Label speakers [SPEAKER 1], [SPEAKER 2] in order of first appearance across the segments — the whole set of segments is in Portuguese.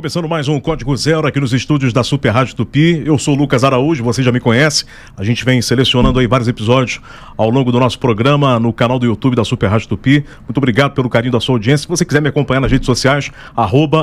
[SPEAKER 1] Começando mais um Código Zero aqui nos estúdios da Super Rádio Tupi. Eu sou o Lucas Araújo, você já me conhece. A gente vem selecionando aí vários episódios ao longo do nosso programa no canal do YouTube da Super Rádio Tupi. Muito obrigado pelo carinho da sua audiência. Se você quiser me acompanhar nas redes sociais,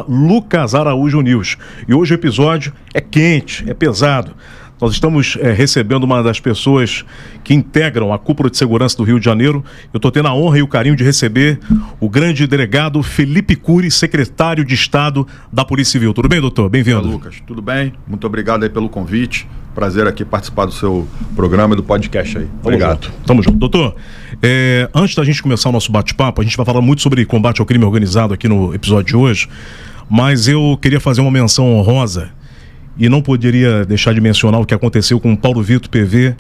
[SPEAKER 1] @LucasAraújoNews. E hoje o episódio é quente, é pesado. Nós estamos recebendo uma das pessoas que integram a Cúpula de Segurança do Rio de Janeiro. Eu estou tendo a honra e o carinho de receber o grande delegado Felipe Cury, secretário de Estado da Polícia Civil. Tudo bem, doutor? Bem-vindo.
[SPEAKER 2] Olá, Lucas. Tudo bem? Muito obrigado aí pelo convite. Prazer aqui participar do seu programa e do podcast aí. Obrigado.
[SPEAKER 1] Tamo junto. Doutor, antes da gente começar o nosso bate-papo, a gente vai falar muito sobre combate ao crime organizado aqui no episódio de hoje, mas eu queria fazer uma menção honrosa. E não poderia deixar de mencionar o que aconteceu com o Paulo Vitor PV.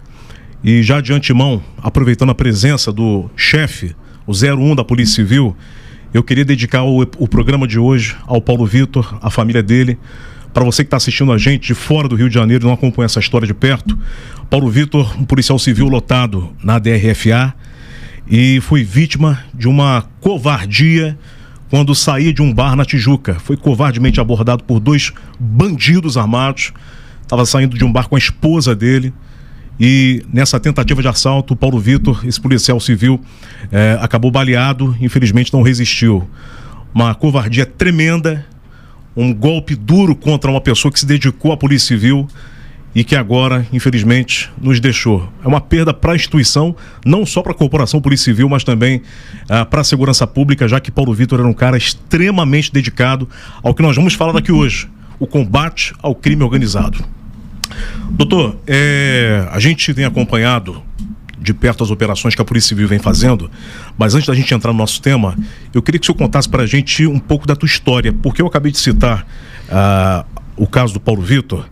[SPEAKER 1] E já de antemão, aproveitando a presença do chefe, o 01 da Polícia Civil, eu queria dedicar o programa de hoje ao Paulo Vitor, à família dele. Para você que está assistindo a gente de fora do Rio de Janeiro e não acompanha essa história de perto, Paulo Vitor, um policial civil lotado na DRFA, e foi vítima de uma covardia quando saía de um bar na Tijuca. Foi covardemente abordado por dois bandidos armados. Estava saindo de um bar com a esposa dele. E nessa tentativa de assalto, o Paulo Vitor, esse policial civil, acabou baleado. Infelizmente não resistiu. Uma covardia tremenda. Um golpe duro contra uma pessoa que se dedicou à Polícia Civil e que agora, infelizmente, nos deixou. É uma perda para a instituição, não só para a Corporação Polícia Civil, mas também para a segurança pública, já que Paulo Vitor era um cara extremamente dedicado ao que nós vamos falar aqui hoje, o combate ao crime organizado. Doutor, a gente tem acompanhado de perto as operações que a Polícia Civil vem fazendo, mas antes da gente entrar no nosso tema, eu queria que o senhor contasse para a gente um pouco da tua história, porque eu acabei de citar o caso do Paulo Vitor,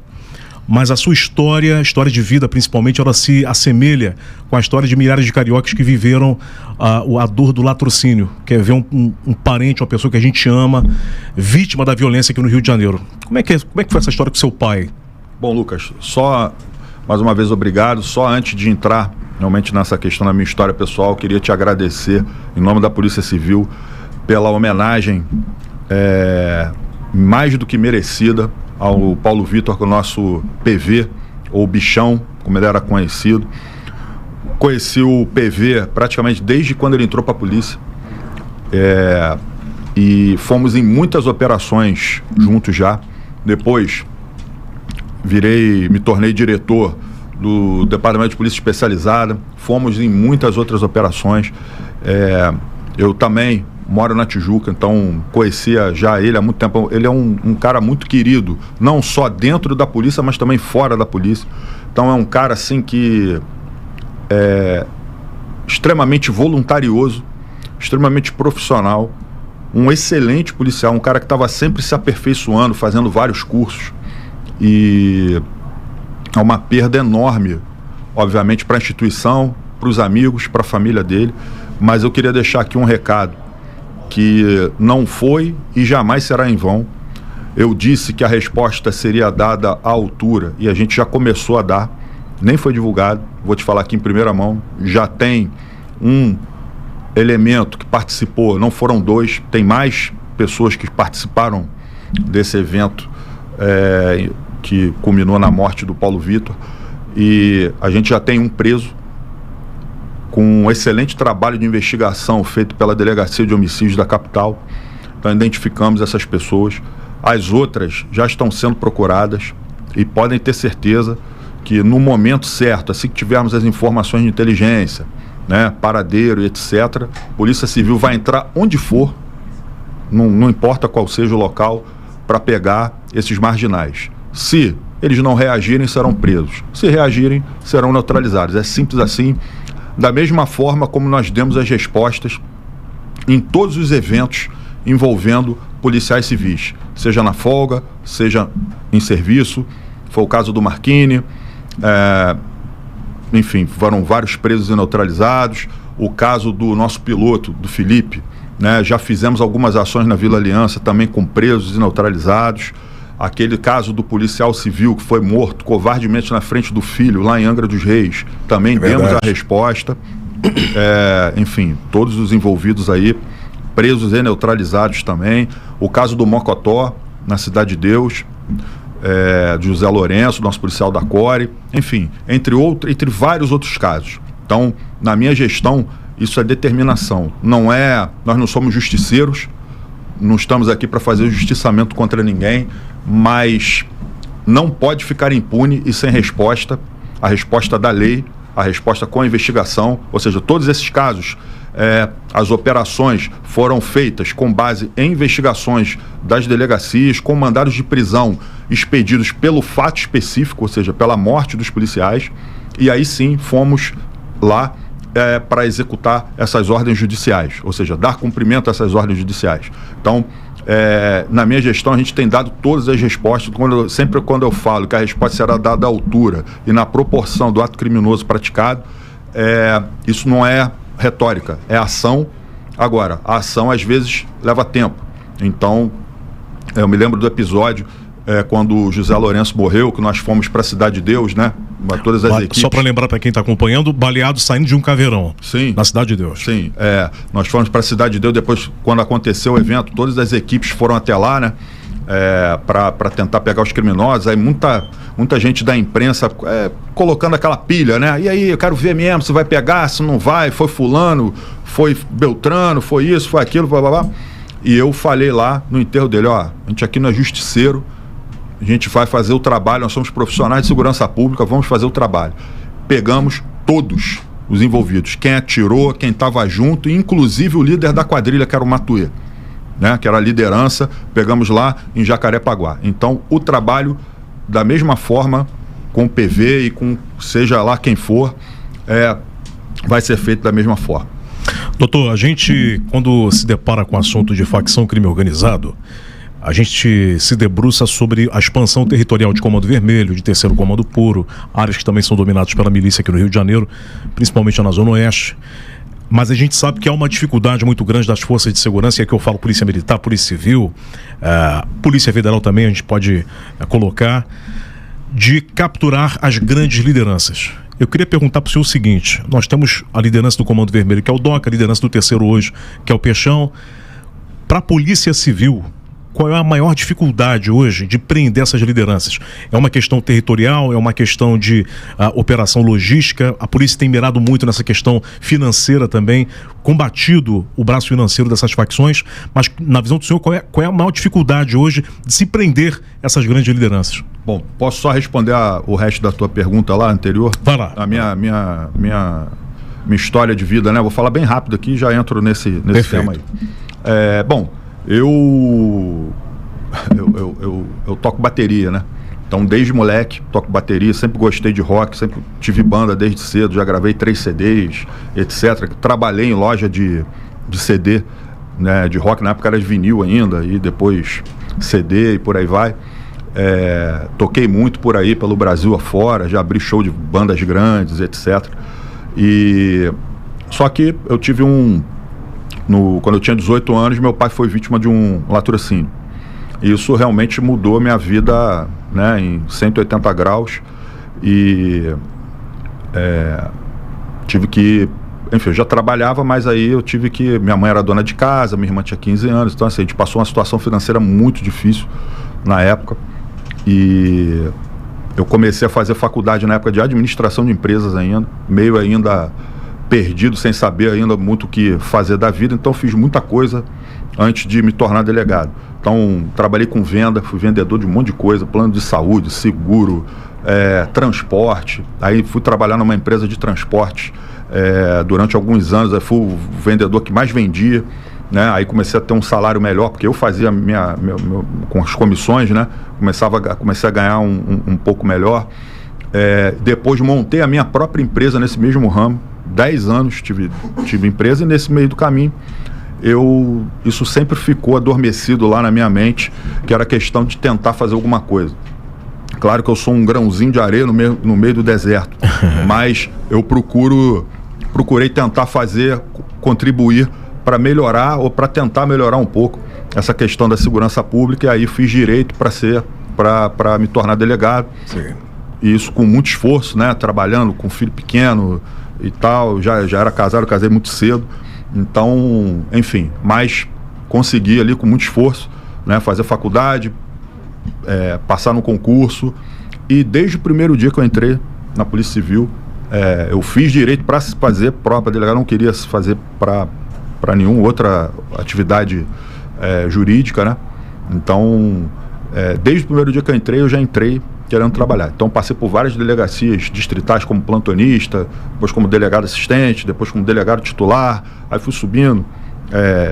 [SPEAKER 1] mas a sua história de vida principalmente, ela se assemelha com a história de milhares de cariocas que viveram a dor do latrocínio, que é ver um parente, uma pessoa que a gente ama, vítima da violência aqui no Rio de Janeiro. Como é que foi essa história com seu pai?
[SPEAKER 2] Bom, Lucas, só mais uma vez obrigado. Só antes de entrar realmente nessa questão da minha história pessoal, eu queria te agradecer, em nome da Polícia Civil, pela homenagem mais do que merecida ao Paulo Vitor, o nosso PV, ou Bichão, como ele era conhecido. Conheci o PV praticamente desde quando ele entrou para a polícia. E fomos em muitas operações juntos já. Depois me tornei diretor do Departamento de Polícia Especializada. Fomos em muitas outras operações. Eu também moro na Tijuca, então conhecia já ele há muito tempo. Ele é um cara muito querido, não só dentro da polícia, mas também fora da polícia. Então é um cara assim que é extremamente voluntarioso, extremamente profissional, um excelente policial, um cara que estava sempre se aperfeiçoando, fazendo vários cursos. E é uma perda enorme, obviamente, para a instituição, para os amigos, para a família dele. Mas eu queria deixar aqui um recado, que não foi e jamais será em vão. Eu disse que a resposta seria dada à altura e a gente já começou a dar, nem foi divulgado, vou te falar aqui em primeira mão. Já tem um elemento que participou, não foram dois, tem mais pessoas que participaram desse evento que culminou na morte do Paulo Vitor, e a gente já tem um preso, com um excelente trabalho de investigação feito pela Delegacia de Homicídios da capital. Então identificamos essas pessoas. As outras já estão sendo procuradas e podem ter certeza que no momento certo, assim que tivermos as informações de inteligência, paradeiro e etc., a Polícia Civil vai entrar onde for, não importa qual seja o local, para pegar esses marginais. Se eles não reagirem, serão presos. Se reagirem, serão neutralizados. É simples assim. Da mesma forma como nós demos as respostas em todos os eventos envolvendo policiais civis, seja na folga, seja em serviço. Foi o caso do Marquini, enfim, foram vários presos e neutralizados. O caso do nosso piloto, do Felipe, já fizemos algumas ações na Vila Aliança também com presos e neutralizados. Aquele caso do policial civil que foi morto covardemente na frente do filho, lá em Angra dos Reis, também demos a resposta. Enfim, todos os envolvidos aí, presos e neutralizados também. O caso do Mocotó, na Cidade de Deus, de José Lourenço, nosso policial da CORE, enfim, entre vários outros casos. Então, na minha gestão, isso é determinação. Nós não somos justiceiros, não estamos aqui para fazer justiçamento contra ninguém, mas não pode ficar impune e sem resposta. A resposta da lei, a resposta com a investigação, ou seja, todos esses casos, as operações foram feitas com base em investigações das delegacias, com mandados de prisão expedidos pelo fato específico, ou seja, pela morte dos policiais, e aí sim fomos lá para executar essas ordens judiciais, ou seja, dar cumprimento a essas ordens judiciais. Então, na minha gestão, a gente tem dado todas as respostas. Sempre quando eu falo que a resposta será dada à altura e na proporção do ato criminoso praticado, isso não é retórica, é ação. Agora, a ação às vezes leva tempo. Então, eu me lembro do episódio quando o José Lourenço morreu, que nós fomos para a Cidade de Deus, né? Todas as equipes.
[SPEAKER 1] Só para lembrar para quem está acompanhando, baleado saindo de um caveirão.
[SPEAKER 2] Sim.
[SPEAKER 1] Na Cidade de Deus.
[SPEAKER 2] Sim, nós fomos para a Cidade de Deus, depois, quando aconteceu o evento, todas as equipes foram até lá, né? Para tentar pegar os criminosos. Aí muita gente da imprensa colocando aquela pilha, né? E aí, eu quero ver mesmo se vai pegar, se não vai, foi fulano, foi Beltrano, foi isso, foi aquilo, blá blá blá. E eu falei lá no enterro dele, a gente aqui não é justiceiro, a gente vai fazer o trabalho, nós somos profissionais de segurança pública, vamos fazer o trabalho. Pegamos todos os envolvidos, quem atirou, quem estava junto, inclusive o líder da quadrilha, que era o Matuê, né, que era a liderança, pegamos lá em Jacarepaguá. Então, o trabalho, da mesma forma, com o PV e com seja lá quem for, vai ser feito da mesma forma.
[SPEAKER 1] Doutor, a gente, quando se depara com o assunto de facção crime organizado, a gente se debruça sobre a expansão territorial de Comando Vermelho, de Terceiro Comando Puro, áreas que também são dominadas pela milícia aqui no Rio de Janeiro, principalmente na Zona Oeste. Mas a gente sabe que há uma dificuldade muito grande das forças de segurança, e aqui eu falo Polícia Militar, Polícia Civil, Polícia Federal também a gente pode colocar, de capturar as grandes lideranças. Eu queria perguntar para o senhor o seguinte: nós temos a liderança do Comando Vermelho, que é o DOCA, a liderança do Terceiro hoje, que é o Peixão. Para a Polícia Civil, qual é a maior dificuldade hoje de prender essas lideranças? É uma questão territorial? É uma questão de operação logística? A polícia tem mirado muito nessa questão financeira também, combatido o braço financeiro dessas facções, mas na visão do senhor, qual é a maior dificuldade hoje de se prender essas grandes lideranças?
[SPEAKER 2] Bom, posso só responder o resto da tua pergunta lá anterior?
[SPEAKER 1] Vai lá.
[SPEAKER 2] A minha história de vida, né? Vou falar bem rápido aqui e já entro nesse tema aí. Bom, eu toco bateria, né? Então, desde moleque, toco bateria, sempre gostei de rock, sempre tive banda desde cedo, já gravei 3 CDs, etc. Trabalhei em loja de CD, né, de rock, na época era de vinil ainda, e depois CD e por aí vai. Toquei muito por aí, pelo Brasil afora, já abri show de bandas grandes, etc. Só que eu tive quando eu tinha 18 anos, meu pai foi vítima de um latrocínio. E isso realmente mudou a minha vida, né, em 180 graus. E tive que... Enfim, eu já trabalhava, mas aí eu tive que... Minha mãe era dona de casa, minha irmã tinha 15 anos. Então, assim, a gente passou uma situação financeira muito difícil na época. E eu comecei a fazer faculdade na época de administração de empresas ainda, meio ainda perdido, sem saber ainda muito o que fazer da vida. Então fiz muita coisa antes de me tornar delegado. Então trabalhei com venda, fui vendedor de um monte de coisa, plano de saúde, seguro, transporte. Aí fui trabalhar numa empresa de transporte durante alguns anos. Aí fui o vendedor que mais vendia, né? Aí comecei a ter um salário melhor, porque eu fazia com as comissões, né? Comecei a ganhar um pouco melhor. Depois montei a minha própria empresa nesse mesmo ramo. 10 anos tive empresa, e nesse meio do caminho isso sempre ficou adormecido lá na minha mente, que era a questão de tentar fazer alguma coisa. Claro que eu sou um grãozinho de areia no meio do deserto, mas eu procurei tentar contribuir para melhorar, ou para tentar melhorar um pouco essa questão da segurança pública. E aí fiz direito para me tornar delegado.
[SPEAKER 1] Sim.
[SPEAKER 2] E isso com muito esforço, né? Trabalhando com filho pequeno e tal, já era casado, casei muito cedo, então, enfim, mas consegui ali com muito esforço, né, fazer faculdade, passar no concurso. E desde o primeiro dia que eu entrei na Polícia Civil, eu fiz direito para fazer prova para delegado, não queria fazer para nenhuma outra atividade jurídica, né? Então, desde o primeiro dia que eu já entrei querendo trabalhar. Então, passei por várias delegacias distritais como plantonista, depois como delegado assistente, depois como delegado titular, aí fui subindo,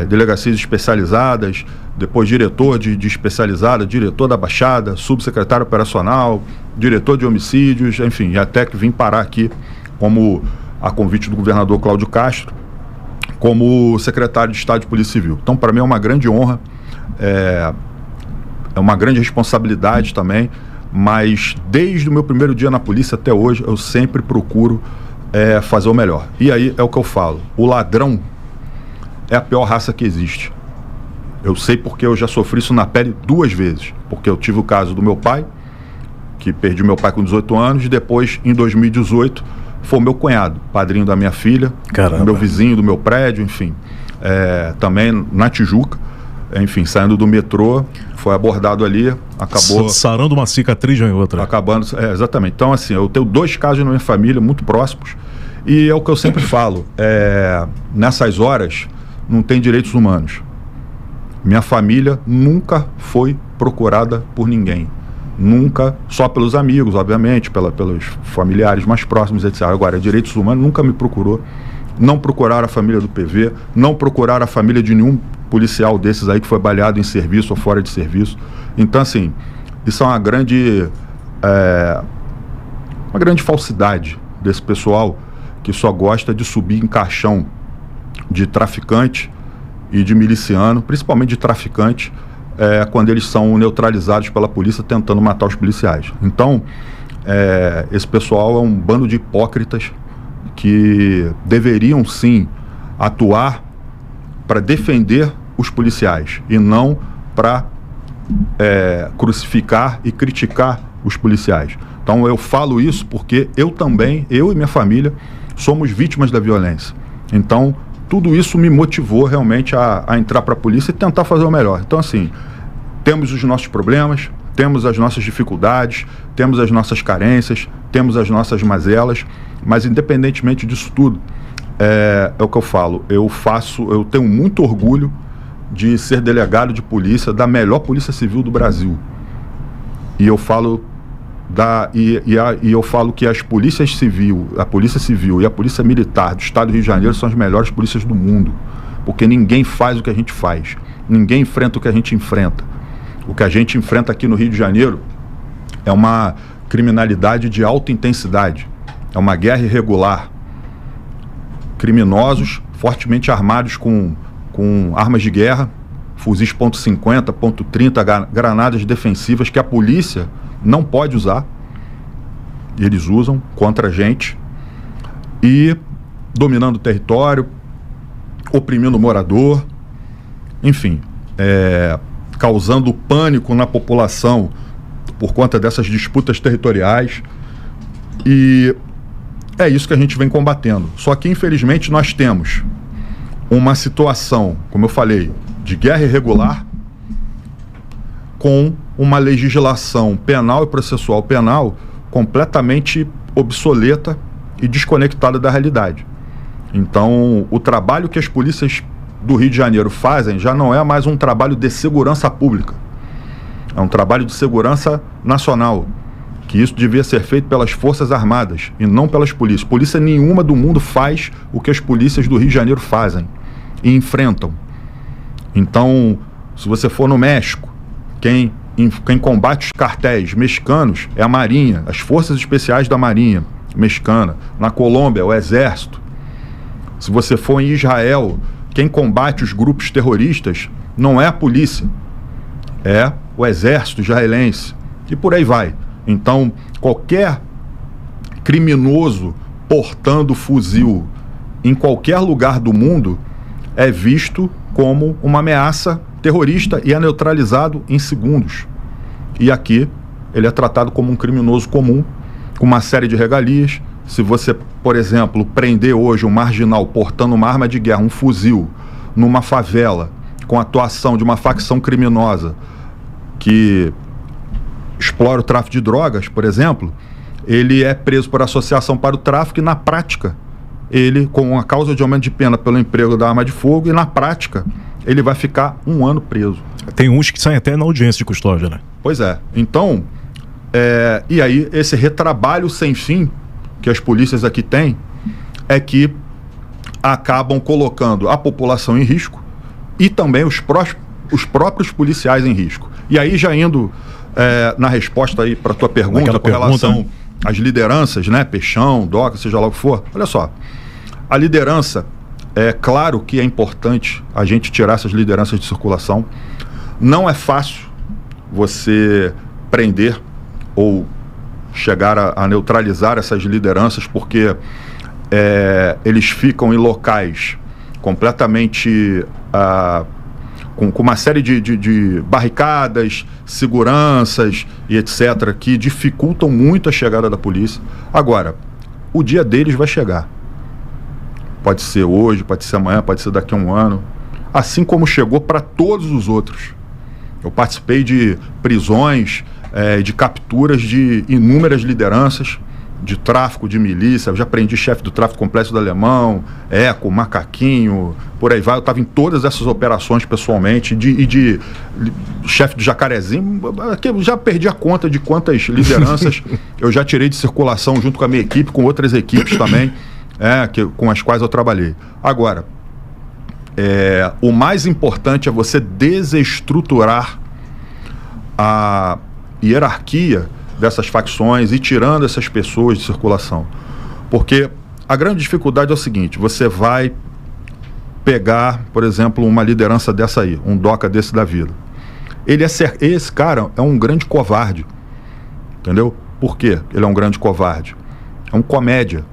[SPEAKER 2] delegacias especializadas, depois diretor de especializada, diretor da Baixada, subsecretário operacional, diretor de homicídios, enfim, até que vim parar aqui como a convite do governador Cláudio Castro, como secretário de Estado de Polícia Civil. Então, para mim é uma grande honra, é uma grande responsabilidade também, mas desde o meu primeiro dia na polícia até hoje, eu sempre procuro fazer o melhor. E aí é o que eu falo, o ladrão é a pior raça que existe. Eu sei porque eu já sofri isso na pele 2 vezes, porque eu tive o caso do meu pai, que perdi meu pai com 18 anos, e depois, em 2018, foi o meu cunhado, padrinho da minha filha, meu vizinho do meu prédio, enfim, também na Tijuca, enfim, saindo do metrô, foi abordado ali, acabou...
[SPEAKER 1] Sarando uma cicatriz em outra.
[SPEAKER 2] Acabando, exatamente. Então, assim, eu tenho 2 casos na minha família, muito próximos, e é o que eu sempre falo, nessas horas, não tem direitos humanos. Minha família nunca foi procurada por ninguém. Nunca, só pelos amigos, obviamente, pelos familiares mais próximos, etc. Agora, direitos humanos nunca me procurou. Não procuraram a família do PV, não procuraram a família de nenhum policial desses aí que foi baleado em serviço ou fora de serviço. Então, assim, isso é uma grande falsidade desse pessoal que só gosta de subir em caixão de traficante e de miliciano, principalmente de traficante, quando eles são neutralizados pela polícia tentando matar os policiais. Então, esse pessoal é um bando de hipócritas que deveriam sim atuar para defender os policiais e não para crucificar e criticar os policiais. Então eu falo isso porque eu e minha família, somos vítimas da violência. Então tudo isso me motivou realmente a entrar para a polícia e tentar fazer o melhor. Então, assim, temos os nossos problemas, temos as nossas dificuldades, temos as nossas carências, temos as nossas mazelas, mas independentemente disso tudo, é o que eu falo, eu tenho muito orgulho de ser delegado de polícia da melhor polícia civil do Brasil. E eu falo eu falo que as polícias civil, a polícia civil e a polícia militar do estado do Rio de Janeiro são as melhores polícias do mundo, porque ninguém faz o que a gente faz, ninguém enfrenta o que a gente enfrenta. O que a gente enfrenta aqui no Rio de Janeiro é uma criminalidade de alta intensidade, é uma guerra irregular, criminosos fortemente armados com armas de guerra, fuzis .50, .30, granadas defensivas que a polícia não pode usar, eles usam contra a gente, e dominando o território, oprimindo o morador, enfim, causando pânico na população por conta dessas disputas territoriais, e é isso que a gente vem combatendo. Só que, infelizmente, nós temos uma situação, como eu falei, de guerra irregular, com uma legislação penal e processual penal completamente obsoleta e desconectada da realidade. Então, o trabalho que as polícias do Rio de Janeiro fazem já não é mais um trabalho de segurança pública, é um trabalho de segurança nacional, que isso devia ser feito pelas Forças Armadas e não pelas polícias. Polícia nenhuma do mundo faz o que as polícias do Rio de Janeiro fazem e enfrentam. Então, se você for no México, quem combate os cartéis mexicanos é a Marinha, as Forças Especiais da Marinha mexicana. Na Colômbia, o Exército. Se você for em Israel, quem combate os grupos terroristas não é a polícia, é o Exército israelense. E por aí vai. Então, qualquer criminoso portando fuzil em qualquer lugar do mundo é visto como uma ameaça terrorista e é neutralizado em segundos. E aqui ele é tratado como um criminoso comum, com uma série de regalias. Se você, por exemplo, prender hoje um marginal portando uma arma de guerra, um fuzil, numa favela, com a atuação de uma facção criminosa que explora o tráfico de drogas, por exemplo, ele é preso por associação para o tráfico e, na prática, ele, com a causa de aumento de pena pelo emprego da arma de fogo, e na prática, ele vai ficar 1 ano preso.
[SPEAKER 1] Tem uns que saem até na audiência de custódia, né?
[SPEAKER 2] Pois é. Então, e aí esse retrabalho sem fim que as polícias aqui têm é que acabam colocando a população em risco e também os próprios policiais em risco. E aí, já indo na resposta aí para a tua pergunta com relação às lideranças, né? Peixão, Doca, seja lá o que for. Olha só, a liderança, é claro que é importante a gente tirar essas lideranças de circulação. Não é fácil você prender ou chegar a neutralizar essas lideranças, porque eles ficam em locais completamente com uma série de barricadas, seguranças e etc., que dificultam muito a chegada da polícia. Agora, o dia deles vai chegar. Pode ser hoje, pode ser amanhã, pode ser daqui a 1 ano. Assim como chegou para todos os outros. Eu participei de prisões, de capturas de inúmeras lideranças, de tráfico, de milícia. Eu já prendi chefe do tráfico complexo do Alemão, Eco, Macaquinho, por aí vai. Eu estava em todas essas operações pessoalmente, de chefe do Jacarezinho. Eu já perdi a conta de quantas lideranças eu já tirei de circulação junto com a minha equipe, com outras equipes também, com as quais eu trabalhei. Agora, o mais importante é você desestruturar a hierarquia dessas facções e tirando essas pessoas de circulação. Porque a grande dificuldade é o seguinte: você vai pegar, por exemplo, uma liderança dessa aí, um Doca desse da vida. Esse cara é um grande covarde. Entendeu? Por quê? Ele é um grande covarde. É um comédia.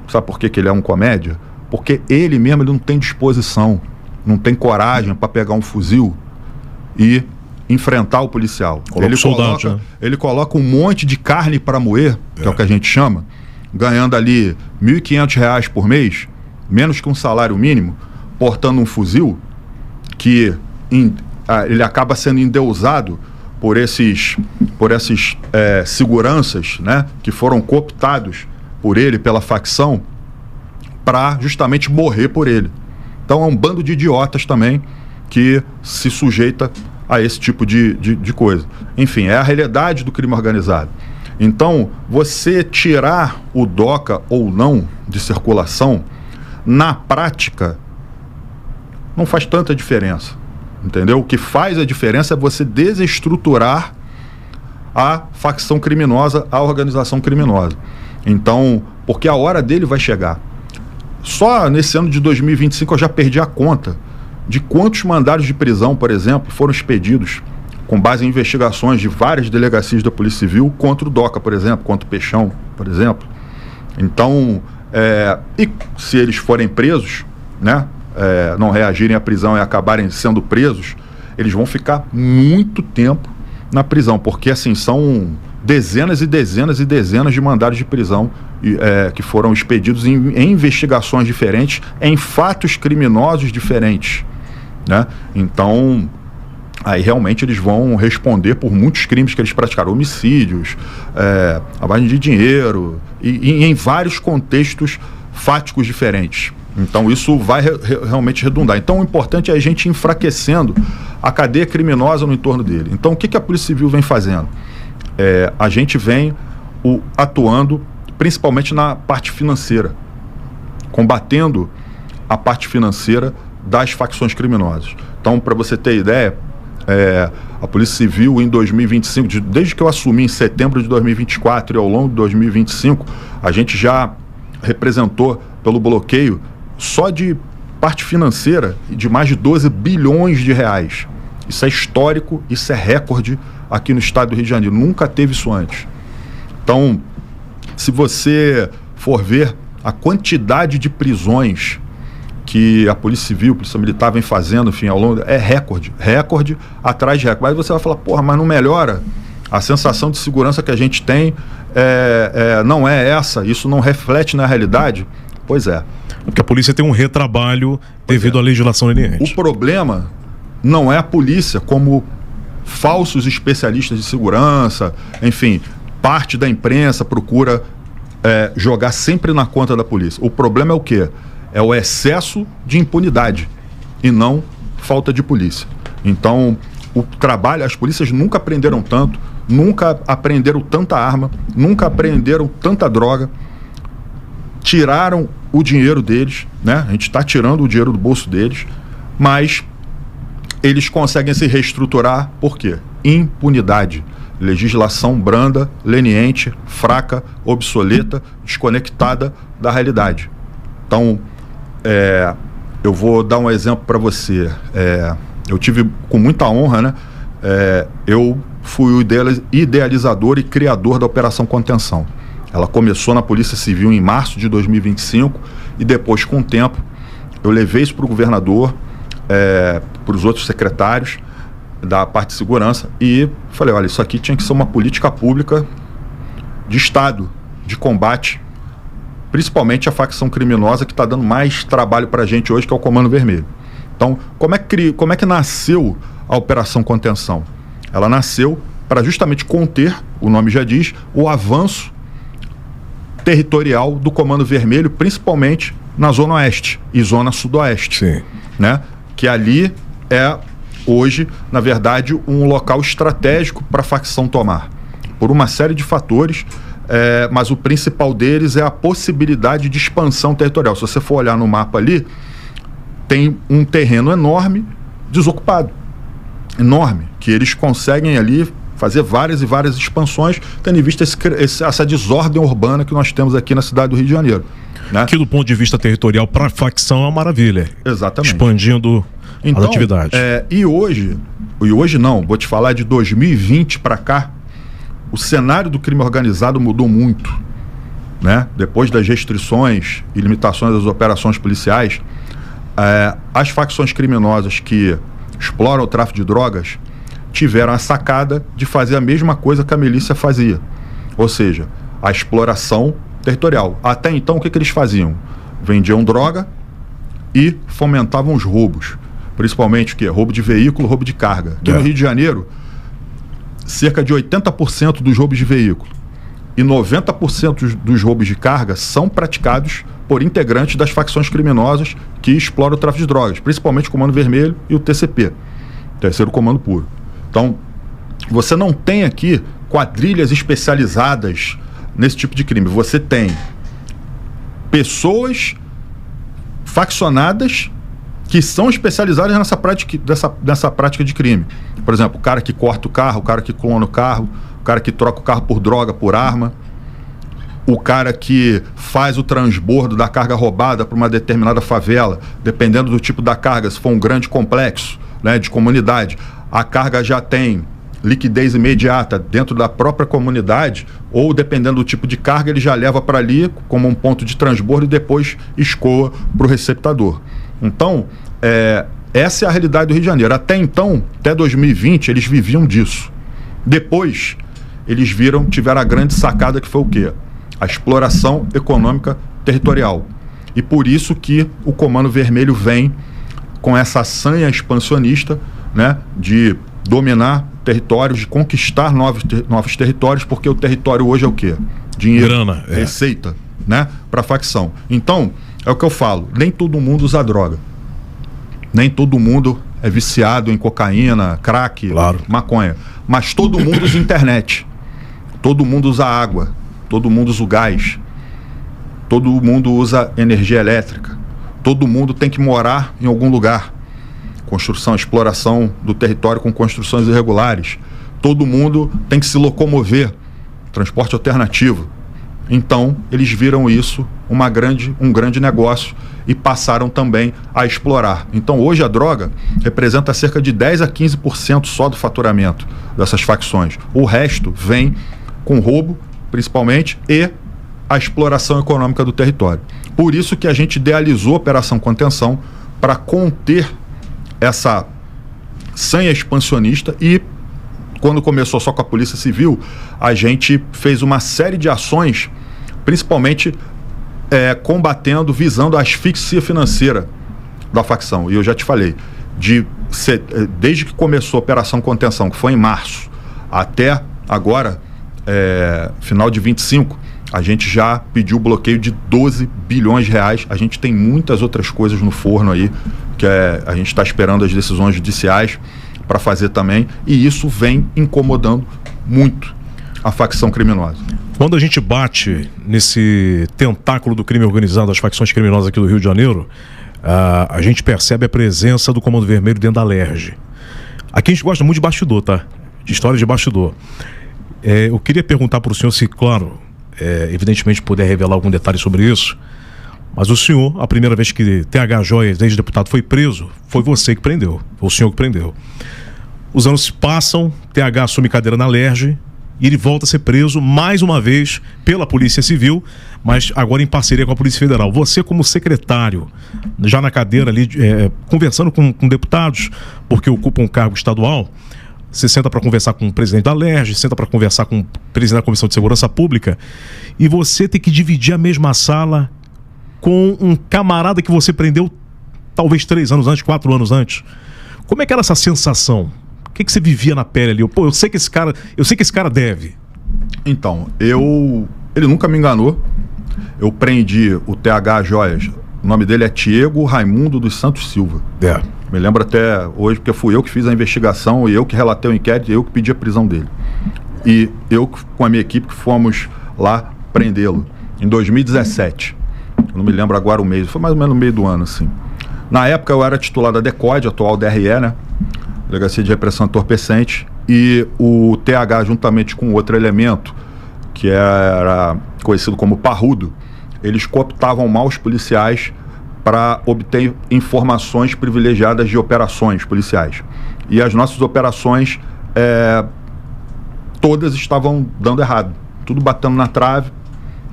[SPEAKER 2] Sabe por que ele é um comédia? Porque ele mesmo não tem disposição, não tem coragem para pegar um fuzil e enfrentar o policial. Ele coloca um monte de carne para moer, que é o que a gente chama, ganhando ali R$ 1.500 por mês, menos que um salário mínimo, portando um fuzil que ele acaba sendo endeusado por esses seguranças, né, que foram cooptados por ele, pela facção, para justamente morrer por ele. Então é um bando de idiotas também que se sujeita a esse tipo de coisa. Enfim, é a realidade do crime organizado. Então, você tirar o Doca ou não de circulação, na prática, não faz tanta diferença. Entendeu? O que faz a diferença é você desestruturar a facção criminosa, a organização criminosa. Então, porque a hora dele vai chegar. Só nesse ano de 2025 eu já perdi a conta de quantos mandados de prisão, por exemplo, foram expedidos com base em investigações de várias delegacias da Polícia Civil contra o Doca, por exemplo, contra o Peixão, por exemplo. Então, e se eles forem presos, né, não reagirem à prisão e acabarem sendo presos, eles vão ficar muito tempo na prisão, porque assim, são dezenas e dezenas e dezenas de mandados de prisão que foram expedidos em investigações diferentes, em fatos criminosos diferentes, né? Então, aí realmente eles vão responder por muitos crimes que eles praticaram, homicídios, lavagem de dinheiro, e em vários contextos fáticos diferentes. Então isso vai realmente redundar. Então o importante é a gente enfraquecendo a cadeia criminosa no entorno dele. Então o que a Polícia Civil vem fazendo? A gente vem atuando principalmente na parte financeira, combatendo a parte financeira das facções criminosas. Então, para você ter ideia, a Polícia Civil em 2025, desde que eu assumi em setembro de 2024 e ao longo de 2025, a gente já representou pelo bloqueio só de parte financeira de mais de 12 bilhões de reais. Isso é histórico, isso é recorde aqui no estado do Rio de Janeiro. Nunca teve isso antes. Então, se você for ver a quantidade de prisões que a Polícia Civil, a Polícia Militar vem fazendo, enfim, ao longo... É recorde atrás de recorde. Mas você vai falar, porra, mas não melhora? A sensação de segurança que a gente tem não é essa, isso não reflete na realidade? Pois é.
[SPEAKER 1] Porque a polícia tem um retrabalho devido à legislação leniente.
[SPEAKER 2] O problema não é a polícia como falsos especialistas de segurança, enfim, parte da imprensa procura jogar sempre na conta da polícia. O problema é o quê? É o excesso de impunidade e não falta de polícia. Então, o trabalho, as polícias nunca aprenderam tanto, nunca apreenderam tanta arma, nunca apreenderam tanta droga, tiraram o dinheiro deles, né? A gente está tirando o dinheiro do bolso deles, mas eles conseguem se reestruturar, por quê? Impunidade. Legislação branda, leniente, fraca, obsoleta, desconectada da realidade. Então, eu vou dar um exemplo para você. Eu tive com muita honra, né? Eu fui o idealizador e criador da Operação Contenção. Ela começou na Polícia Civil em março de 2025 e depois, com o tempo, eu levei isso para o governador, para os outros secretários da parte de segurança e falei, olha, isso aqui tinha que ser uma política pública de Estado, de combate, principalmente a facção criminosa que está dando mais trabalho para a gente hoje, que é o Comando Vermelho. Então, como é que nasceu a Operação Contenção? Ela nasceu para justamente conter, o nome já diz, o avanço territorial do Comando Vermelho, principalmente na Zona Oeste e Zona Sudoeste.
[SPEAKER 1] Sim.
[SPEAKER 2] Né? Que ali é, hoje, na verdade, um local estratégico para a facção tomar, por uma série de fatores, mas o principal deles é a possibilidade de expansão territorial. Se você for olhar no mapa ali, tem um terreno enorme, desocupado, enorme, que eles conseguem ali fazer várias e várias expansões, tendo em vista essa desordem urbana que nós temos aqui na cidade do Rio de Janeiro. Né?
[SPEAKER 1] Que do ponto de vista territorial, para a facção é uma maravilha.
[SPEAKER 2] Exatamente.
[SPEAKER 1] Expandindo as atividades.
[SPEAKER 2] E hoje não, vou te falar de 2020 para cá, o cenário do crime organizado mudou muito. Né? Depois das restrições e limitações das operações policiais, as facções criminosas que exploram o tráfico de drogas tiveram a sacada de fazer a mesma coisa que a milícia fazia. Ou seja, a exploração territorial. Até então, o que eles faziam? Vendiam droga e fomentavam os roubos. Principalmente o quê? Roubo de veículo, roubo de carga. Aqui no Rio de Janeiro, cerca de 80% dos roubos de veículo e 90% dos roubos de carga são praticados por integrantes das facções criminosas que exploram o tráfico de drogas, principalmente o Comando Vermelho e o TCP, Terceiro Comando Puro. Então, você não tem aqui quadrilhas especializadas nesse tipo de crime. Você tem pessoas faccionadas que são especializadas nessa prática de crime. Por exemplo, o cara que corta o carro, o cara que clona o carro, o cara que troca o carro por droga, por arma, o cara que faz o transbordo da carga roubada para uma determinada favela, dependendo do tipo da carga, se for um grande complexo, né, de comunidade, a carga já tem liquidez imediata dentro da própria comunidade, ou dependendo do tipo de carga, ele já leva para ali como um ponto de transbordo e depois escoa para o receptador. Então, essa é a realidade do Rio de Janeiro. Até então, até 2020, eles viviam disso. Depois, eles tiveram a grande sacada que foi o quê? A exploração econômica territorial. E por isso que o Comando Vermelho vem com essa sanha expansionista, né, de dominar territórios, de conquistar novos territórios, porque o território hoje é o quê? Dinheiro, grana, receita, né, para a facção. Então, é o que eu falo, nem todo mundo usa droga. Nem todo mundo é viciado em cocaína, crack, claro, maconha. Mas todo mundo usa internet. Todo mundo usa água. Todo mundo usa o gás. Todo mundo usa energia elétrica. Todo mundo tem que morar em algum lugar. Construção, exploração do território com construções irregulares. Todo mundo tem que se locomover. Transporte alternativo. Então, eles viram isso um grande negócio e passaram também a explorar. Então, hoje a droga representa cerca de 10 a 15% só do faturamento dessas facções. O resto vem com roubo, principalmente, e a exploração econômica do território. Por isso que a gente idealizou a Operação Contenção para conter essa sanha expansionista e, quando começou só com a Polícia Civil, a gente fez uma série de ações, principalmente combatendo, visando a asfixia financeira da facção. E eu já te falei, desde que começou a Operação Contenção, que foi em março, até agora, final de 25, a gente já pediu bloqueio de 12 bilhões de reais. A gente tem muitas outras coisas no forno aí, que a gente está esperando as decisões judiciais para fazer também, e isso vem incomodando muito a facção criminosa.
[SPEAKER 1] Quando a gente bate nesse tentáculo do crime organizado, das facções criminosas aqui do Rio de Janeiro, a gente percebe a presença do Comando Vermelho dentro da LERJ. Aqui a gente gosta muito de bastidor, tá? De história de bastidor. Eu queria perguntar para o senhor se, claro, evidentemente puder revelar algum detalhe sobre isso, mas o senhor, a primeira vez que TH Joias, ex-deputado, foi preso, foi você que prendeu, foi o senhor que prendeu. Os anos se passam, TH assume cadeira na LERJ e ele volta a ser preso mais uma vez pela Polícia Civil, mas agora em parceria com a Polícia Federal. Você, como secretário, já na cadeira ali, conversando com deputados, porque ocupa um cargo estadual, você senta para conversar com o presidente da LERJ, senta para conversar com o presidente da Comissão de Segurança Pública, e você tem que dividir a mesma sala com um camarada que você prendeu talvez 3 anos antes, 4 anos antes. Como é que era essa sensação? O que você vivia na pele ali? Eu sei que esse cara deve.
[SPEAKER 2] Então, ele nunca me enganou. Eu prendi o TH Joias. O nome dele é Tiago Raimundo dos Santos Silva. Me lembro até hoje, porque fui eu que fiz a investigação e eu que relatei o inquérito e eu que pedi a prisão dele. E eu, com a minha equipe, que fomos lá prendê-lo em 2017. Eu não me lembro agora o mês, foi mais ou menos no meio do ano, assim. Na época eu era titular da DECOD, atual DRE, né? Delegacia de Repressão Entorpecente, e o TH, juntamente com outro elemento, que era conhecido como Parrudo, eles cooptavam mal os policiais para obter informações privilegiadas de operações policiais. E as nossas operações, todas estavam dando errado, tudo batendo na trave,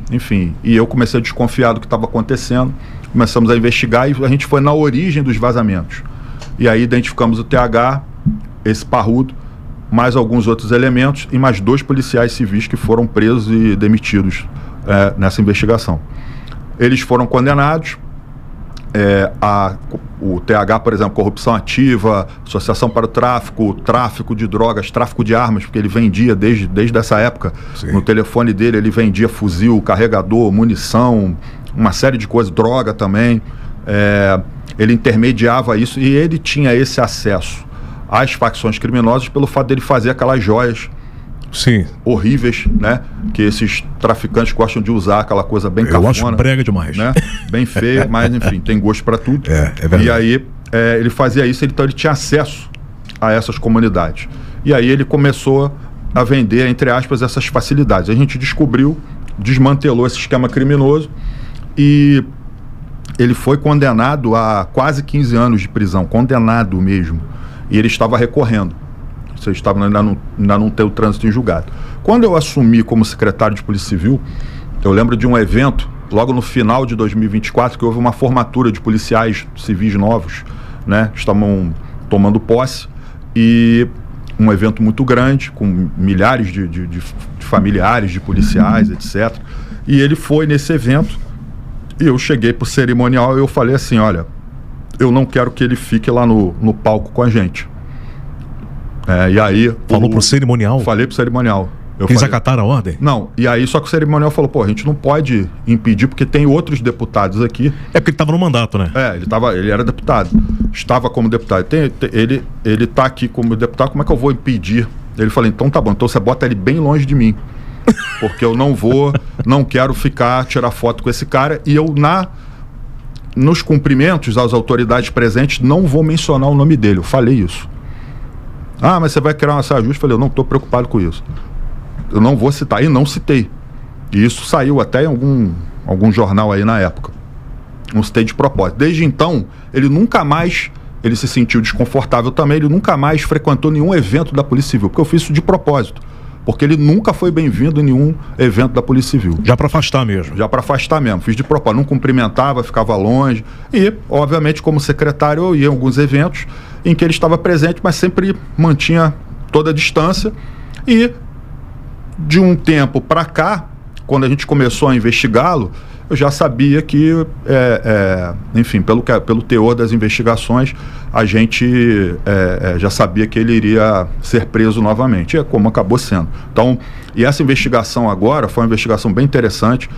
[SPEAKER 2] enfim. E eu comecei a desconfiar do que estava acontecendo, começamos a investigar e a gente foi na origem dos vazamentos. E aí identificamos o TH, esse Parrudo, mais alguns outros elementos e mais 2 policiais civis que foram presos e demitidos nessa investigação. Eles foram condenados, o TH, por exemplo, corrupção ativa, associação para o tráfico de drogas, tráfico de armas, porque ele vendia desde essa época. Sim. No telefone dele ele vendia fuzil, carregador, munição, uma série de coisas, droga também. Ele intermediava isso e ele tinha esse acesso às facções criminosas pelo fato dele fazer aquelas joias.
[SPEAKER 1] Sim.
[SPEAKER 2] Horríveis, né? Que esses traficantes gostam de usar, aquela coisa bem cafona.
[SPEAKER 1] Eu acho brega demais.
[SPEAKER 2] Né? Bem feia, mas enfim, tem gosto para tudo.
[SPEAKER 1] É verdade.
[SPEAKER 2] E aí ele fazia isso, então ele tinha acesso a essas comunidades. E aí ele começou a vender, entre aspas, essas facilidades. A gente descobriu, desmantelou esse esquema criminoso e ele foi condenado a quase 15 anos de prisão, condenado mesmo. E ele estava recorrendo. Você estava ainda não ter o trânsito em julgado. Quando eu assumi como secretário de Polícia Civil, eu lembro de um evento, logo no final de 2024, que houve uma formatura de policiais civis novos, né, que estavam tomando posse, e um evento muito grande, com milhares de familiares, de policiais, etc. E ele foi nesse evento, e eu cheguei pro cerimonial e eu falei assim, olha, eu não quero que ele fique lá no palco com a gente. E aí...
[SPEAKER 1] Falou pro cerimonial?
[SPEAKER 2] Falei pro cerimonial.
[SPEAKER 1] Eles acataram a ordem?
[SPEAKER 2] Não, e aí só que o cerimonial falou, pô, a gente não pode impedir porque tem outros deputados aqui.
[SPEAKER 1] É porque ele estava no mandato, né?
[SPEAKER 2] Ele era deputado, estava como deputado. Ele tá aqui como deputado, como é que eu vou impedir? Ele falou, então tá bom, então você bota ele bem longe de mim. Porque eu não quero tirar foto com esse cara e eu nos cumprimentos às autoridades presentes não vou mencionar o nome dele, eu falei isso. Ah, mas você vai criar uma saia justa? Eu falei, eu não estou preocupado com isso. Eu não vou citar. E não citei. E isso saiu até em algum jornal aí na época. Não citei de propósito. Desde então, ele nunca mais... Ele se sentiu desconfortável também. Ele nunca mais frequentou nenhum evento da Polícia Civil. Porque eu fiz isso de propósito. Porque ele nunca foi bem-vindo em nenhum evento da Polícia Civil.
[SPEAKER 1] Já para afastar mesmo?
[SPEAKER 2] Já para afastar mesmo. Fiz de propósito. Não cumprimentava, ficava longe. E, obviamente, como secretário, eu ia em alguns eventos em que ele estava presente, mas sempre mantinha toda a distância. E, de um tempo para cá, quando a gente começou a investigá-lo, eu já sabia que, enfim, pelo teor das investigações, a gente já sabia que ele iria ser preso novamente, como acabou sendo. Então, e essa investigação agora foi uma investigação bem interessante,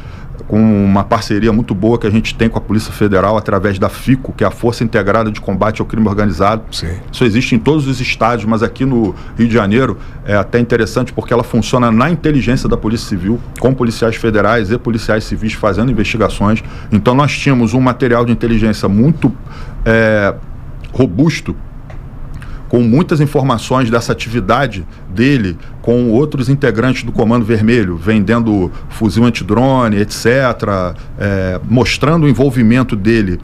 [SPEAKER 2] com uma parceria muito boa que a gente tem com a Polícia Federal através da FICO, que é a Força Integrada de Combate ao Crime Organizado.
[SPEAKER 1] Sim.
[SPEAKER 2] Isso existe em todos os estados, mas aqui no Rio de Janeiro é até interessante porque ela funciona na inteligência da Polícia Civil, com policiais federais e policiais civis fazendo investigações. Então nós tínhamos um material de inteligência muito robusto, com muitas informações dessa atividade dele com outros integrantes do Comando Vermelho, vendendo fuzil antidrone, etc., mostrando o envolvimento dele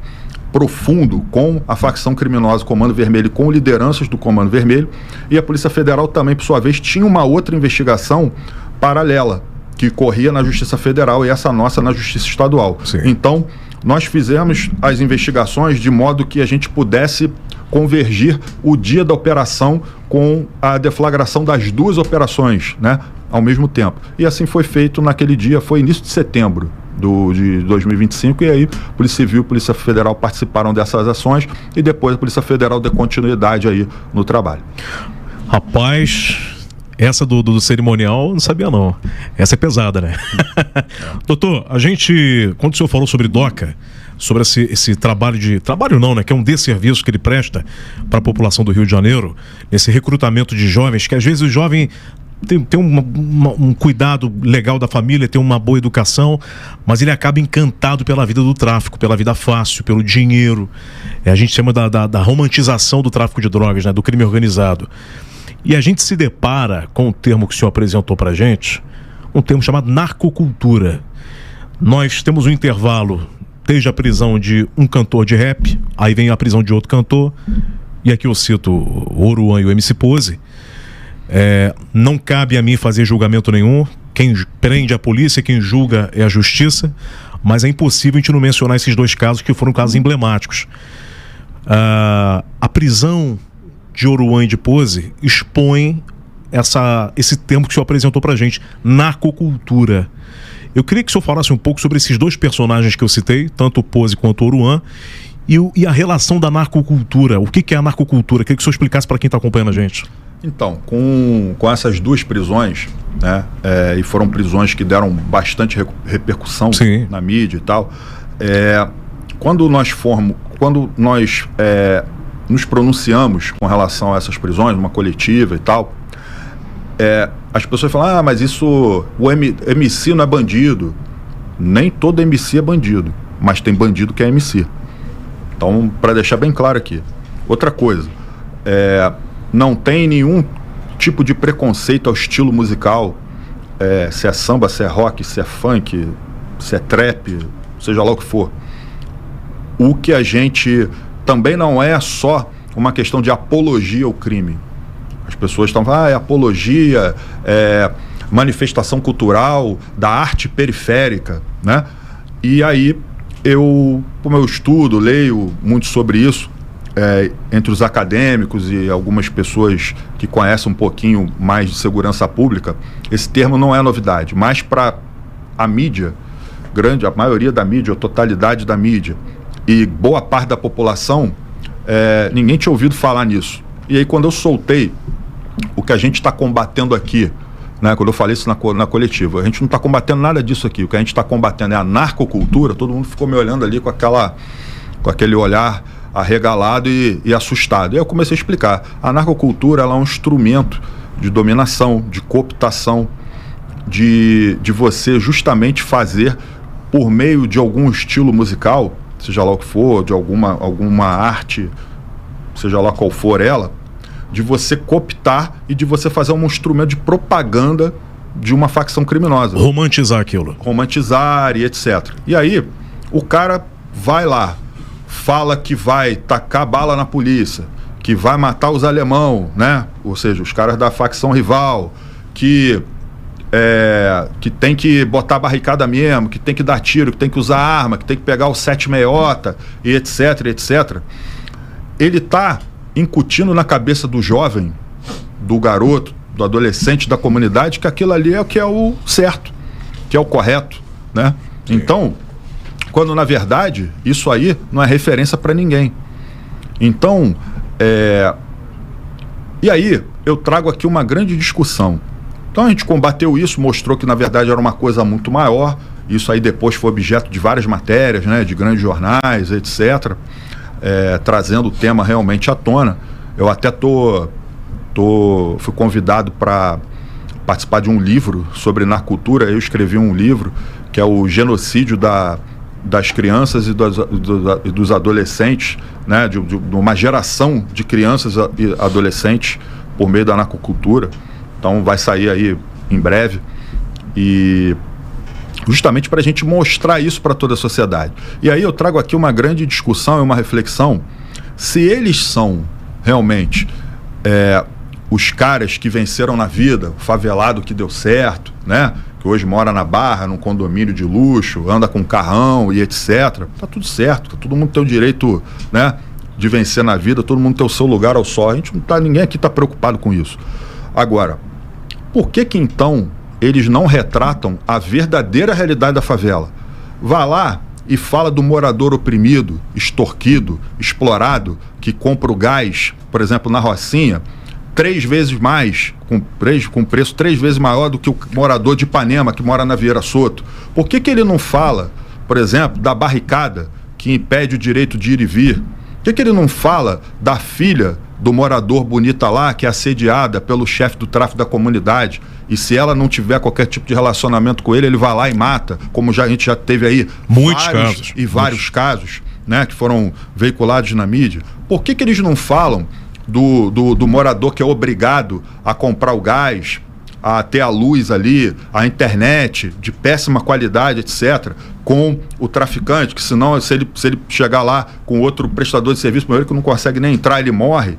[SPEAKER 2] profundo com a facção criminosa Comando Vermelho e com lideranças do Comando Vermelho. E a Polícia Federal também, por sua vez, tinha uma outra investigação paralela, que corria na Justiça Federal e essa nossa na Justiça Estadual.
[SPEAKER 1] Sim.
[SPEAKER 2] Então, nós fizemos as investigações de modo que a gente pudesse convergir o dia da operação com a deflagração das duas operações, né, ao mesmo tempo. E assim foi feito naquele dia, foi início de setembro de 2025, e aí Polícia Civil e Polícia Federal participaram dessas ações e depois a Polícia Federal deu continuidade aí no trabalho.
[SPEAKER 1] Rapaz, essa do cerimonial não sabia não. Essa é pesada, né? Doutor, a gente, quando o senhor falou sobre DOCA, sobre esse trabalho não, né, que é um desserviço que ele presta para a população do Rio de Janeiro, esse recrutamento de jovens, que às vezes o jovem tem um cuidado legal da família, tem uma boa educação, mas ele acaba encantado pela vida do tráfico, pela vida fácil, pelo dinheiro. A gente chama da romantização do tráfico de drogas, né, do crime organizado. E a gente se depara com o termo que o senhor apresentou para a gente, um termo chamado narcocultura. Nós temos um intervalo desde a prisão de um cantor de rap, aí vem a prisão de outro cantor, e aqui eu cito o Oruan e o MC Pose. Não cabe a mim fazer julgamento nenhum, quem prende a polícia, quem julga é a justiça, mas é impossível a gente não mencionar esses dois casos que foram casos emblemáticos. A prisão de Oruan e de Pose expõe esse termo que o senhor apresentou pra gente, narcocultura. Eu queria que o senhor falasse um pouco sobre esses dois personagens que eu citei, tanto o Pose quanto o Oruan, e a relação da narcocultura. O que é a narcocultura? Eu queria que o senhor explicasse para quem está acompanhando a gente.
[SPEAKER 2] Então, com essas duas prisões, né, e foram prisões que deram bastante repercussão
[SPEAKER 1] Sim.
[SPEAKER 2] na mídia e tal, quando nós nos pronunciamos com relação a essas prisões, numa coletiva e tal, as pessoas falam, mas isso, o MC não é bandido. Nem todo MC é bandido, mas tem bandido que é MC. Então, para deixar bem claro aqui. Outra coisa, não tem nenhum tipo de preconceito ao estilo musical, se é samba, se é rock, se é funk, se é trap, seja lá o que for. O que a gente também não é só uma questão de apologia ao crime. As pessoas estão falando, é apologia, manifestação cultural da arte periférica, né? E aí, como eu estudo, leio muito sobre isso, entre os acadêmicos e algumas pessoas que conhecem um pouquinho mais de segurança pública, esse termo não é novidade, mas para a mídia, a maioria da mídia, a totalidade da mídia e boa parte da população, ninguém tinha ouvido falar nisso. E aí, quando eu soltei o que a gente está combatendo aqui, né, quando eu falei isso na coletiva, a gente não está combatendo nada disso aqui, o que a gente está combatendo é a narcocultura. Todo mundo ficou me olhando ali com aquele olhar arregalado e assustado. E aí eu comecei a explicar. A narcocultura, ela é um instrumento de dominação, de cooptação, de você justamente fazer, por meio de algum estilo musical, seja lá o que for, de alguma arte, seja lá qual for ela, de você cooptar e de você fazer um instrumento de propaganda de uma facção criminosa.
[SPEAKER 1] Romantizar aquilo.
[SPEAKER 2] Romantizar e etc. E aí, o cara vai lá, fala que vai tacar bala na polícia, que vai matar os alemão, né? Ou seja, os caras da facção rival, que tem que botar barricada mesmo, que tem que dar tiro, que tem que usar arma, que tem que pegar o 768 e etc, etc. Ele está incutindo na cabeça do jovem, do garoto, do adolescente, da comunidade, que aquilo ali é o que é o certo, que é o correto, né? Sim. Então, quando na verdade isso aí não é referência para ninguém. Então, e aí eu trago aqui uma grande discussão. Então a gente combateu isso, mostrou que na verdade era uma coisa muito maior. Isso aí depois foi objeto de várias matérias, né, de grandes jornais, etc., trazendo o tema realmente à tona. Eu até fui convidado para participar de um livro sobre narcocultura. Eu escrevi um livro que é o genocídio das crianças e dos adolescentes, né, de uma geração de crianças e adolescentes por meio da narcocultura. Então vai sair aí em breve, e justamente para a gente mostrar isso para toda a sociedade. E aí eu trago aqui uma grande discussão e uma reflexão, se eles são realmente os caras que venceram na vida, o favelado que deu certo, né, que hoje mora na Barra, num condomínio de luxo, anda com carrão e etc. Tá tudo certo, todo mundo tem o direito, né, de vencer na vida, todo mundo tem o seu lugar ao sol. A gente não tá, ninguém aqui está preocupado com isso. Agora, por que então eles não retratam a verdadeira realidade da favela? Vá lá e fala do morador oprimido, extorquido, explorado, que compra o gás, por exemplo, na Rocinha, 3 vezes mais, com preço 3 vezes maior do que o morador de Ipanema, que mora na Vieira Soto. Por que ele não fala, por exemplo, da barricada que impede o direito de ir e vir? Por que ele não fala da filha do morador bonita lá, que é assediada pelo chefe do tráfico da comunidade, e se ela não tiver qualquer tipo de relacionamento com ele, ele vai lá e mata, como a gente já teve aí vários casos, né, que foram veiculados na mídia? Por que eles não falam do morador que é obrigado a comprar o gás, a ter a luz ali, a internet de péssima qualidade, etc., com o traficante, que senão, se ele chegar lá com outro prestador de serviço, ele que não consegue nem entrar, ele morre,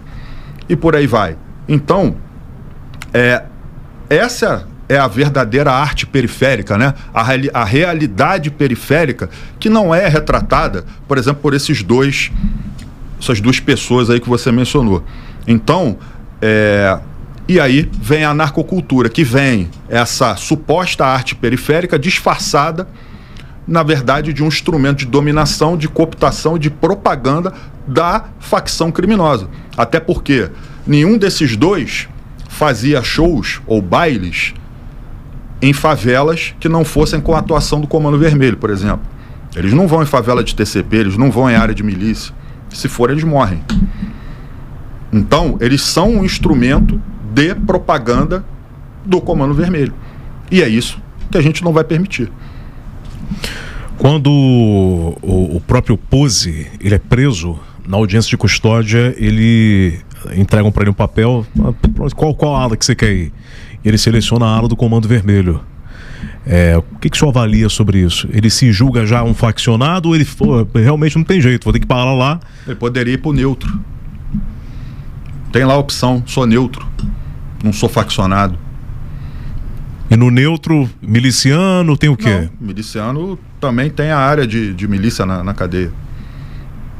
[SPEAKER 2] e por aí vai. Então, essa é a verdadeira arte periférica, né? A realidade periférica, que não é retratada, por exemplo, por essas duas pessoas aí que você mencionou. Então, e aí vem a narcocultura, que vem essa suposta arte periférica disfarçada, na verdade, de um instrumento de dominação, de cooptação, de propaganda da facção criminosa. Até porque nenhum desses dois fazia shows ou bailes em favelas que não fossem com a atuação do Comando Vermelho, por exemplo. Eles não vão em favela de TCP, eles não vão em área de milícia. Se for, eles morrem. Então, eles são um instrumento de propaganda do Comando Vermelho. E é isso que a gente não vai permitir.
[SPEAKER 1] Quando o próprio Pose, ele é preso, na audiência de custódia, ele entregam para ele um papel, qual ala que você quer ir? Ele seleciona a ala do Comando Vermelho. O que o senhor avalia sobre isso? Ele se julga já um faccionado ou ele realmente não tem jeito, vou ter que parar lá?
[SPEAKER 2] Ele poderia ir pro neutro. Tem lá a opção, sou neutro, não sou faccionado.
[SPEAKER 1] E no neutro, miliciano, tem o quê?
[SPEAKER 2] Não, miliciano também tem a área de milícia na cadeia.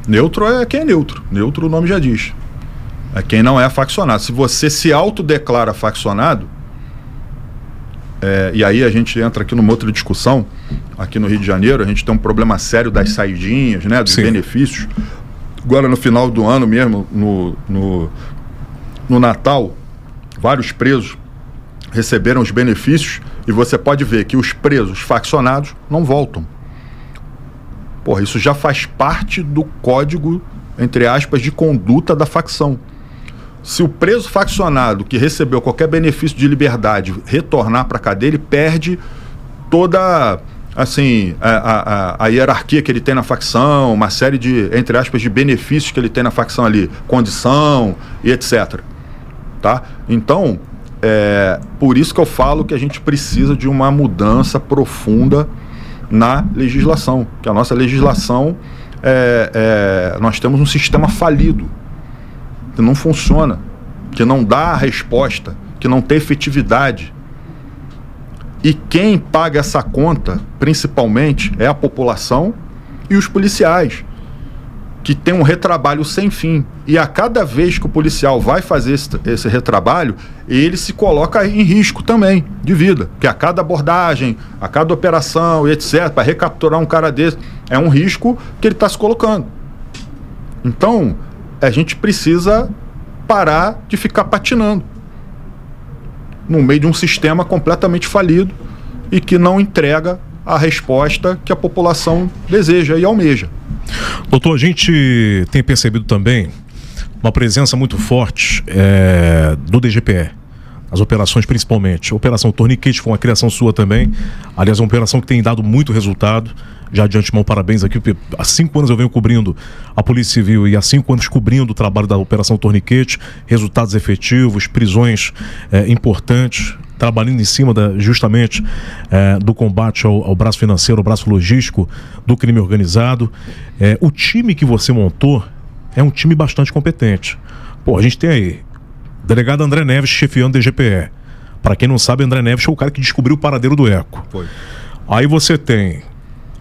[SPEAKER 2] Neutro é quem é neutro. Neutro, o nome já diz. É quem não é faccionado. Se você se autodeclara faccionado, e aí a gente entra aqui numa outra discussão. Aqui no Rio de Janeiro, a gente tem um problema sério das saidinhas, né, dos
[SPEAKER 1] Sim.
[SPEAKER 2] benefícios. Agora, no final do ano mesmo, no Natal, vários presos receberam os benefícios, e você pode ver que os presos faccionados não voltam. Porra, isso já faz parte do código, entre aspas, de conduta da facção. Se o preso faccionado que recebeu qualquer benefício de liberdade retornar para a cadeia, ele perde toda, assim, a hierarquia que ele tem na facção, uma série de, entre aspas, de benefícios que ele tem na facção ali, condição e etc. Tá? Então, por isso que eu falo que a gente precisa de uma mudança profunda na legislação, que a nossa legislação, nós temos um sistema falido, que não funciona, que não dá a resposta, que não tem efetividade. E quem paga essa conta, principalmente, é a população e os policiais. que tem um retrabalho sem fim. E a cada vez que o policial vai fazer esse retrabalho, ele se coloca em risco também de vida. Porque a cada abordagem, a cada operação e etc., para recapturar um cara desse, é um risco que ele está se colocando. Então, a gente precisa parar de ficar patinando no meio de um sistema completamente falido e que não entrega a resposta que a população deseja e almeja.
[SPEAKER 1] Doutor, a gente tem percebido também uma presença muito forte do DGPE, as operações principalmente. A Operação Torniquete foi uma criação sua também, aliás, é uma operação que tem dado muito resultado. Já de antemão, parabéns aqui, porque há 5 anos eu venho cobrindo a Polícia Civil e há 5 anos cobrindo o trabalho da Operação Torniquete, resultados efetivos, prisões importantes, trabalhando em cima justamente do combate ao braço financeiro, ao braço logístico do crime organizado. O time que você montou é um time bastante competente. Pô, a gente tem aí o delegado André Neves chefiando o DGPE. Para quem não sabe, André Neves foi o cara que descobriu o paradeiro do Eco.
[SPEAKER 2] Foi.
[SPEAKER 1] Aí você tem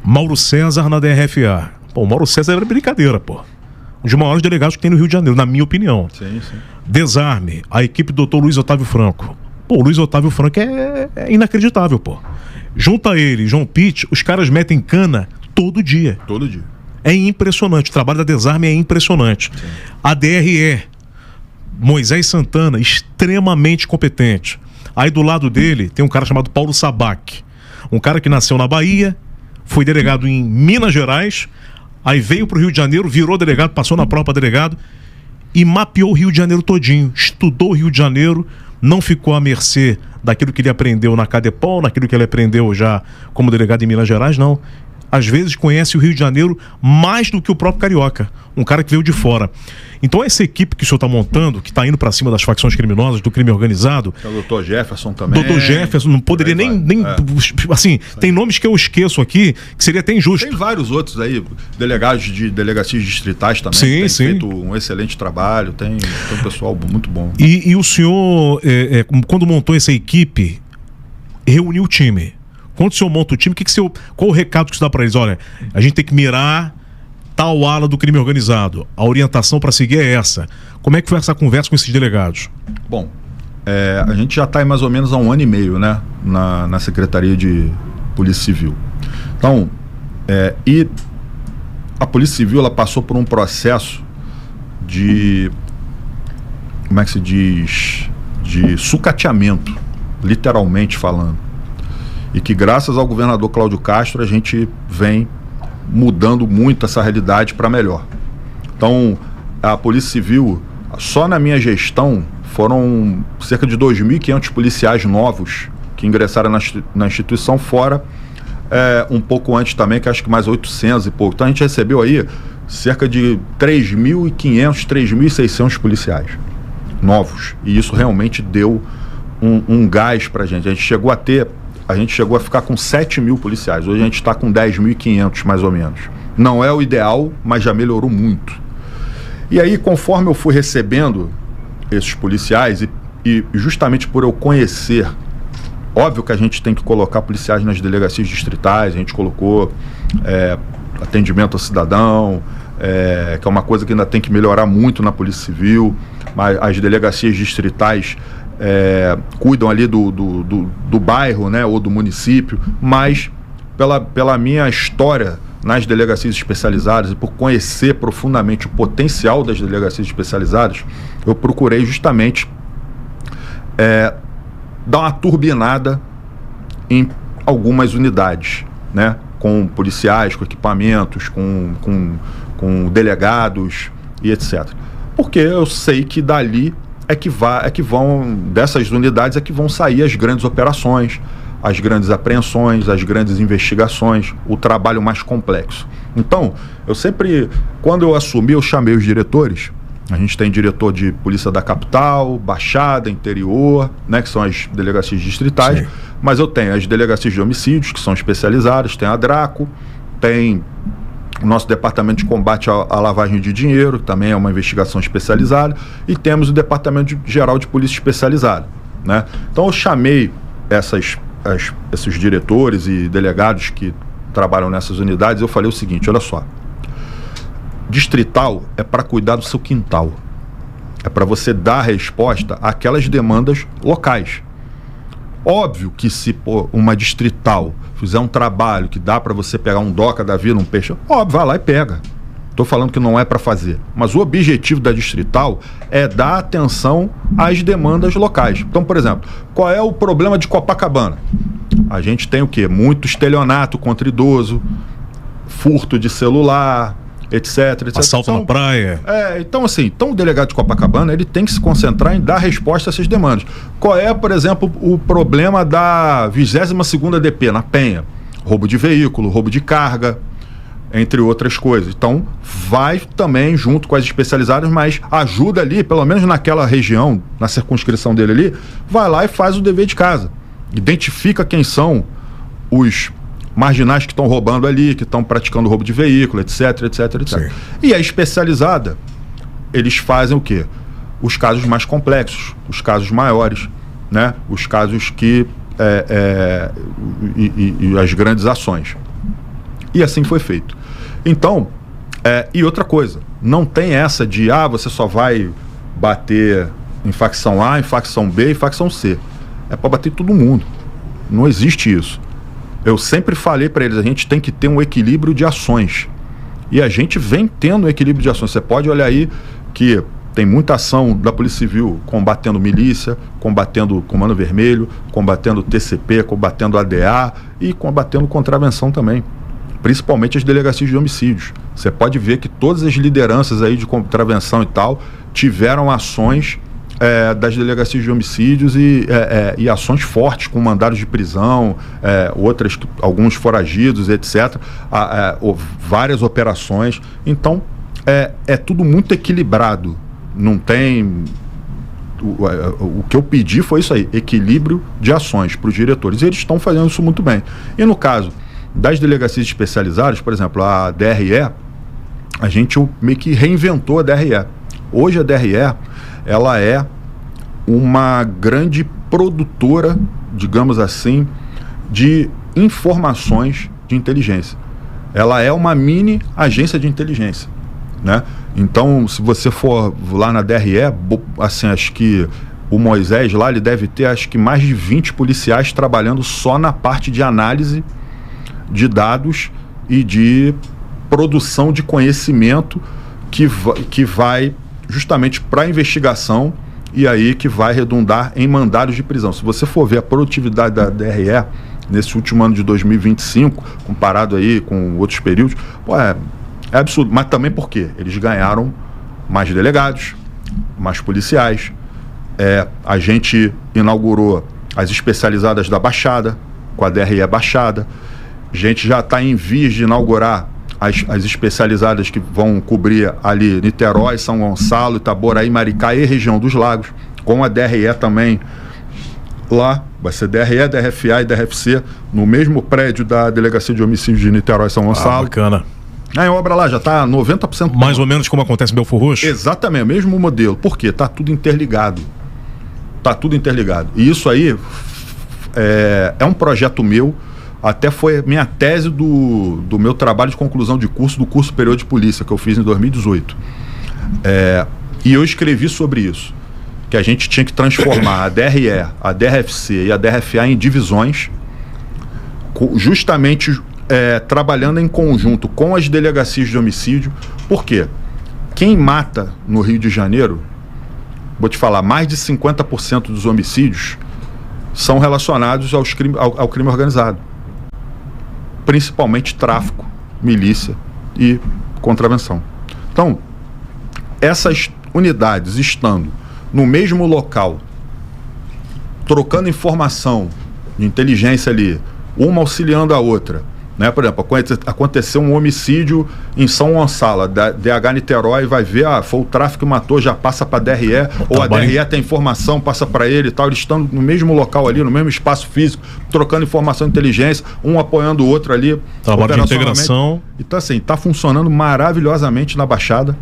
[SPEAKER 1] Mauro César na DRFA. Pô, o Mauro César era brincadeira, pô. Um dos maiores delegados que tem no Rio de Janeiro, na minha opinião.
[SPEAKER 2] Sim, sim.
[SPEAKER 1] Desarme, a equipe do Dr. Luiz Otávio Franco. Pô, o Luiz Otávio Franco é inacreditável, pô. Junta ele, João Pitt, os caras metem cana todo dia.
[SPEAKER 2] Todo dia.
[SPEAKER 1] É impressionante, o trabalho da Desarme é impressionante. Sim. A DRE, Moisés Santana, extremamente competente. Aí do lado dele tem um cara chamado Paulo Sabac. Um cara que nasceu na Bahia, foi delegado em Minas Gerais, aí veio pro Rio de Janeiro, virou delegado, passou na prova para delegado e mapeou o Rio de Janeiro todinho, estudou o Rio de Janeiro, não ficou à mercê daquilo que ele aprendeu na Cadepol, naquilo que ele aprendeu já como delegado em Minas Gerais, não. Às vezes conhece o Rio de Janeiro mais do que o próprio carioca, um cara que veio de fora. Então essa equipe que o senhor está montando, que está indo para cima das facções criminosas, do crime organizado...
[SPEAKER 2] É o Dr. Jefferson também.
[SPEAKER 1] Dr. Jefferson, não poderia nem assim, tem nomes que eu esqueço aqui, que seria até injusto.
[SPEAKER 2] Tem vários outros aí, delegados de delegacias distritais também,
[SPEAKER 1] sim,
[SPEAKER 2] tem
[SPEAKER 1] sim.
[SPEAKER 2] feito um excelente trabalho, tem um pessoal muito bom.
[SPEAKER 1] E o senhor, quando montou essa equipe, reuniu o time. Quando o senhor monta o time, qual o recado que você dá para eles? Olha, a gente tem que mirar tal ala do crime organizado. A orientação para seguir é essa. Como é que foi essa conversa com esses delegados?
[SPEAKER 2] Bom, a gente já está aí mais ou menos há 1 ano e meio, né? Na Secretaria de Polícia Civil. Então, e a Polícia Civil, ela passou por um processo de, como é que se diz? De sucateamento, literalmente falando. E que graças ao governador Cláudio Castro a gente vem mudando muito essa realidade para melhor. Então, a Polícia Civil, só na minha gestão, foram cerca de 2.500 policiais novos que ingressaram na instituição, fora um pouco antes também, que acho que mais 800 e pouco. Então a gente recebeu aí cerca de 3.500, 3.600 policiais novos. E isso realmente deu um gás para a gente. A gente chegou a ficar com 7.000 policiais. Hoje a gente está com 10.500 mais ou menos. Não é o ideal, mas já melhorou muito. E aí, conforme eu fui recebendo esses policiais e justamente por eu conhecer, óbvio que a gente tem que colocar policiais nas delegacias distritais, a gente colocou atendimento ao cidadão, que é uma coisa que ainda tem que melhorar muito na Polícia Civil, mas as delegacias distritais cuidam ali do bairro, né, ou do município, mas pela minha história nas delegacias especializadas e por conhecer profundamente o potencial das delegacias especializadas, eu procurei justamente dar uma turbinada em algumas unidades, né, com policiais, com equipamentos, com delegados e etc. Porque eu sei que dali dessas unidades é que vão sair as grandes operações, as grandes apreensões, as grandes investigações, o trabalho mais complexo. Então, quando eu assumi, eu chamei os diretores. A gente tem diretor de polícia da capital, Baixada, interior, né, que são as delegacias distritais. Sim. Mas eu tenho as delegacias de homicídios, que são especializadas, tem a DRACO, tem o nosso departamento de combate à lavagem de dinheiro, que também é uma investigação especializada, e temos o departamento geral de polícia especializada, né? Então eu chamei esses diretores e delegados que trabalham nessas unidades, eu falei o seguinte: olha só, Distrital é para cuidar do seu quintal. É para você dar resposta àquelas demandas locais. Óbvio que se uma distrital fizer um trabalho que dá para você pegar um doca da vida, um peixe, óbvio, vai lá e pega. Estou falando que não é para fazer. Mas o objetivo da distrital é dar atenção às demandas locais. Então, por exemplo, qual é o problema de Copacabana? A gente tem o quê? Muito estelionato contra idoso, furto de celular, etc.
[SPEAKER 1] Assalto na praia.
[SPEAKER 2] Então o delegado de Copacabana, ele tem que se concentrar em dar resposta a essas demandas. Qual é, por exemplo, o problema da 22ª DP, na Penha? Roubo de veículo, roubo de carga, entre outras coisas. Então, vai também junto com as especializadas, mas ajuda ali, pelo menos naquela região, na circunscrição dele ali, vai lá e faz o dever de casa. Identifica quem são os marginais que estão roubando ali, que estão praticando roubo de veículo, etc, etc, etc. Sim. E a especializada, eles fazem o quê? Os casos mais complexos, os casos maiores, né? Os casos que... e as grandes ações. E assim foi feito. Então, e outra coisa, não tem essa de, você só vai bater em facção A, em facção B e facção C. É para bater todo mundo. Não existe isso. Eu sempre falei para eles, a gente tem que ter um equilíbrio de ações. E a gente vem tendo um equilíbrio de ações. Você pode olhar aí que tem muita ação da Polícia Civil combatendo milícia, combatendo Comando Vermelho, combatendo TCP, combatendo ADA e combatendo contravenção também. Principalmente as delegacias de homicídios. Você pode ver que todas as lideranças aí de contravenção e tal tiveram ações das delegacias de homicídios e ações fortes com mandados de prisão, outras, alguns foragidos, etc. Várias operações. Então, é tudo muito equilibrado. Não tem... O que eu pedi foi isso aí, equilíbrio de ações para os diretores. E eles estão fazendo isso muito bem. E no caso das delegacias especializadas, por exemplo, a DRE, a gente meio que reinventou a DRE. Hoje a DRE, ela é uma grande produtora, digamos assim, de informações de inteligência. Ela é uma mini agência de inteligência, né? Então, se você for lá na DRE, assim, acho que o Moisés lá, ele deve ter, acho que mais de 20 policiais trabalhando só na parte de análise de dados e de produção de conhecimento que vai justamente para a investigação e aí que vai redundar em mandados de prisão. Se você for ver a produtividade da DRE nesse último ano de 2025, comparado aí com outros períodos, é absurdo. Mas também porque eles ganharam mais delegados, mais policiais. A gente inaugurou as especializadas da Baixada, com a DRE Baixada. A gente já está em vias de inaugurar as especializadas que vão cobrir ali Niterói, São Gonçalo, Itaboraí, Maricá e região dos Lagos, com a DRE também lá, vai ser DRE, DRFA e DRFC, no mesmo prédio da Delegacia de Homicídios de Niterói e São Gonçalo.
[SPEAKER 1] Bacana.
[SPEAKER 2] A obra lá já está 90%.
[SPEAKER 1] Mais ou menos como acontece em Belfor Roxo?
[SPEAKER 2] Exatamente, o mesmo modelo. Por quê? Está tudo interligado. Está tudo interligado. E isso aí é um projeto meu. Até foi minha tese do meu trabalho de conclusão de curso, do curso superior de polícia, que eu fiz em 2018. E eu escrevi sobre isso, que a gente tinha que transformar a DRE, a DRFC e a DRFA em divisões, justamente trabalhando em conjunto com as delegacias de homicídio. Por quê? Quem mata no Rio de Janeiro, vou te falar, mais de 50% dos homicídios são relacionados ao crime organizado. Principalmente tráfico, milícia e contravenção. Então, essas unidades estando no mesmo local, trocando informação de inteligência ali, uma auxiliando a outra, né? Por exemplo, aconteceu um homicídio em São Gonçalo, a DH Niterói vai ver, foi o tráfico que matou, já passa para a DRE, ou a DRE tem informação, passa para ele e tal, eles estão no mesmo local ali, no mesmo espaço físico, trocando informação de inteligência, um apoiando o outro ali.
[SPEAKER 1] Trabalho de integração.
[SPEAKER 2] Então, assim, está funcionando maravilhosamente na Baixada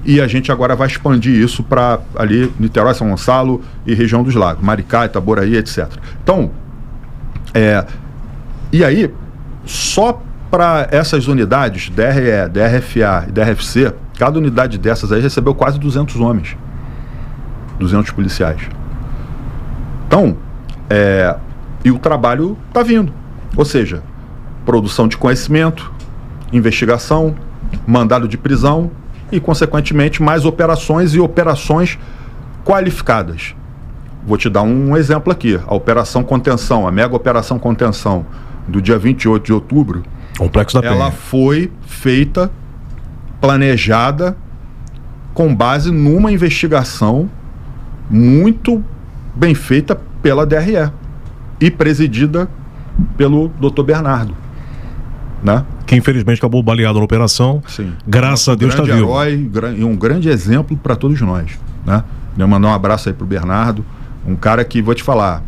[SPEAKER 2] e a gente agora vai expandir isso para ali Niterói, São Gonçalo e região dos Lagos, Maricá, Itaboraí, etc. Então, e aí, só para essas unidades, DRE, DRFA e DRFC, cada unidade dessas aí recebeu quase 200 homens. 200 policiais. Então, e o trabalho está vindo. Ou seja, produção de conhecimento, investigação, mandado de prisão e, consequentemente, mais operações e operações qualificadas. Vou te dar um exemplo aqui. A Operação Contenção, a Mega Operação Contenção, do dia 28 de outubro,
[SPEAKER 1] Complexo da Penha.
[SPEAKER 2] Ela foi feita, planejada, com base numa investigação muito bem feita pela DRE e presidida pelo Dr. Bernardo, né?
[SPEAKER 1] Que infelizmente acabou baleado na operação.
[SPEAKER 2] Sim.
[SPEAKER 1] Graças a Deus está vivo.
[SPEAKER 2] Herói e um grande exemplo para todos nós, né? Eu mandar um abraço aí pro Bernardo, um cara que, vou te falar,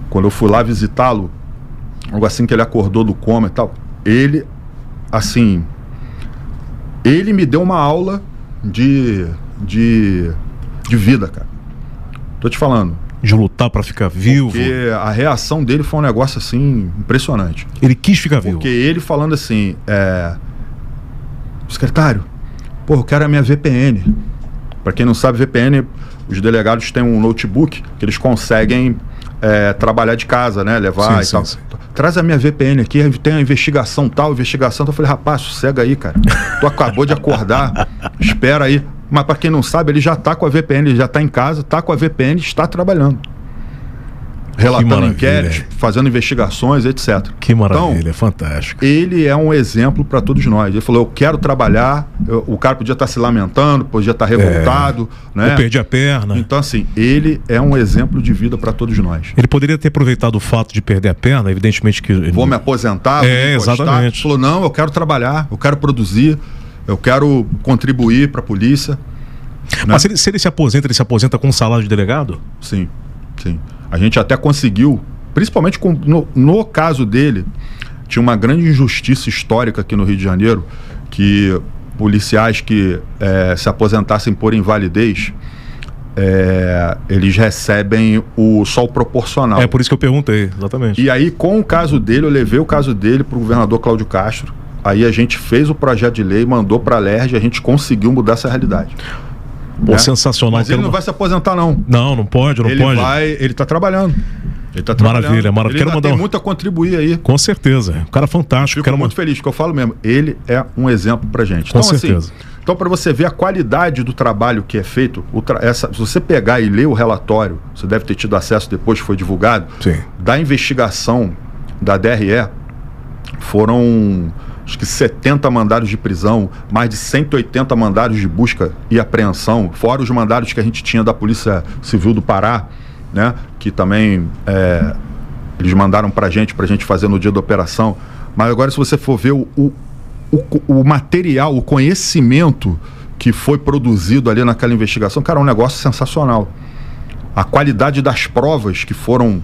[SPEAKER 2] quando eu fui lá visitá-lo, algo assim que ele acordou do coma e tal, ele me deu uma aula de vida, cara. Tô te falando.
[SPEAKER 1] De lutar para ficar vivo.
[SPEAKER 2] Porque a reação dele foi um negócio assim impressionante.
[SPEAKER 1] Ele quis ficar vivo.
[SPEAKER 2] Porque ele falando assim, secretário, eu quero a minha VPN. Para quem não sabe, VPN, os delegados têm um notebook que eles conseguem trabalhar de casa, né? Levar e tal. Sim. Traz a minha VPN aqui, tem a investigação tal. Eu falei, rapaz, sossega aí, cara. Tu acabou de acordar, espera aí. Mas para quem não sabe, ele já está com a VPN, ele já está em casa, está com a VPN, está trabalhando. Relatando inquéritos, fazendo investigações, etc.
[SPEAKER 1] Que maravilha, então, fantástico.
[SPEAKER 2] Ele é um exemplo para todos nós. Ele falou, eu quero trabalhar, o cara podia estar se lamentando, podia estar revoltado, né?
[SPEAKER 1] Eu perdi a perna.
[SPEAKER 2] Então, assim, ele é um exemplo de vida para todos nós.
[SPEAKER 1] Ele poderia ter aproveitado o fato de perder a perna, evidentemente que...
[SPEAKER 2] Vou me aposentar, vou me encostar.
[SPEAKER 1] Exatamente.
[SPEAKER 2] Ele falou, não, eu quero trabalhar, eu quero produzir, eu quero contribuir para a polícia.
[SPEAKER 1] Mas se ele se aposenta com um salário de delegado?
[SPEAKER 2] Sim, sim. A gente até conseguiu, principalmente no caso dele, tinha uma grande injustiça histórica aqui no Rio de Janeiro, que policiais que se aposentassem por invalidez, eles recebem só o proporcional.
[SPEAKER 1] É por isso que eu perguntei, exatamente.
[SPEAKER 2] E aí, com o caso dele, eu levei o caso dele para o governador Cláudio Castro, aí a gente fez o projeto de lei, mandou para a LERJ e a gente conseguiu mudar essa realidade.
[SPEAKER 1] Pô, sensacional.
[SPEAKER 2] Mas ele não vai se aposentar, não.
[SPEAKER 1] Não pode.
[SPEAKER 2] Ele está trabalhando.
[SPEAKER 1] Maravilha.
[SPEAKER 2] Ele tem muito a contribuir aí.
[SPEAKER 1] Com certeza. Um cara fantástico.
[SPEAKER 2] Fico muito feliz, porque eu falo mesmo, ele é um exemplo pra gente.
[SPEAKER 1] Com certeza.
[SPEAKER 2] Então, para você ver a qualidade do trabalho que é feito, se você pegar e ler o relatório, você deve ter tido acesso depois que foi divulgado,
[SPEAKER 1] sim,
[SPEAKER 2] da investigação da DRE, foram... acho que 70 mandados de prisão, mais de 180 mandados de busca e apreensão, fora os mandados que a gente tinha da Polícia Civil do Pará, né? Que também eles mandaram pra gente fazer no dia da operação. Mas agora, se você for ver o material, o conhecimento que foi produzido ali naquela investigação, cara, é um negócio sensacional. A qualidade das provas que foram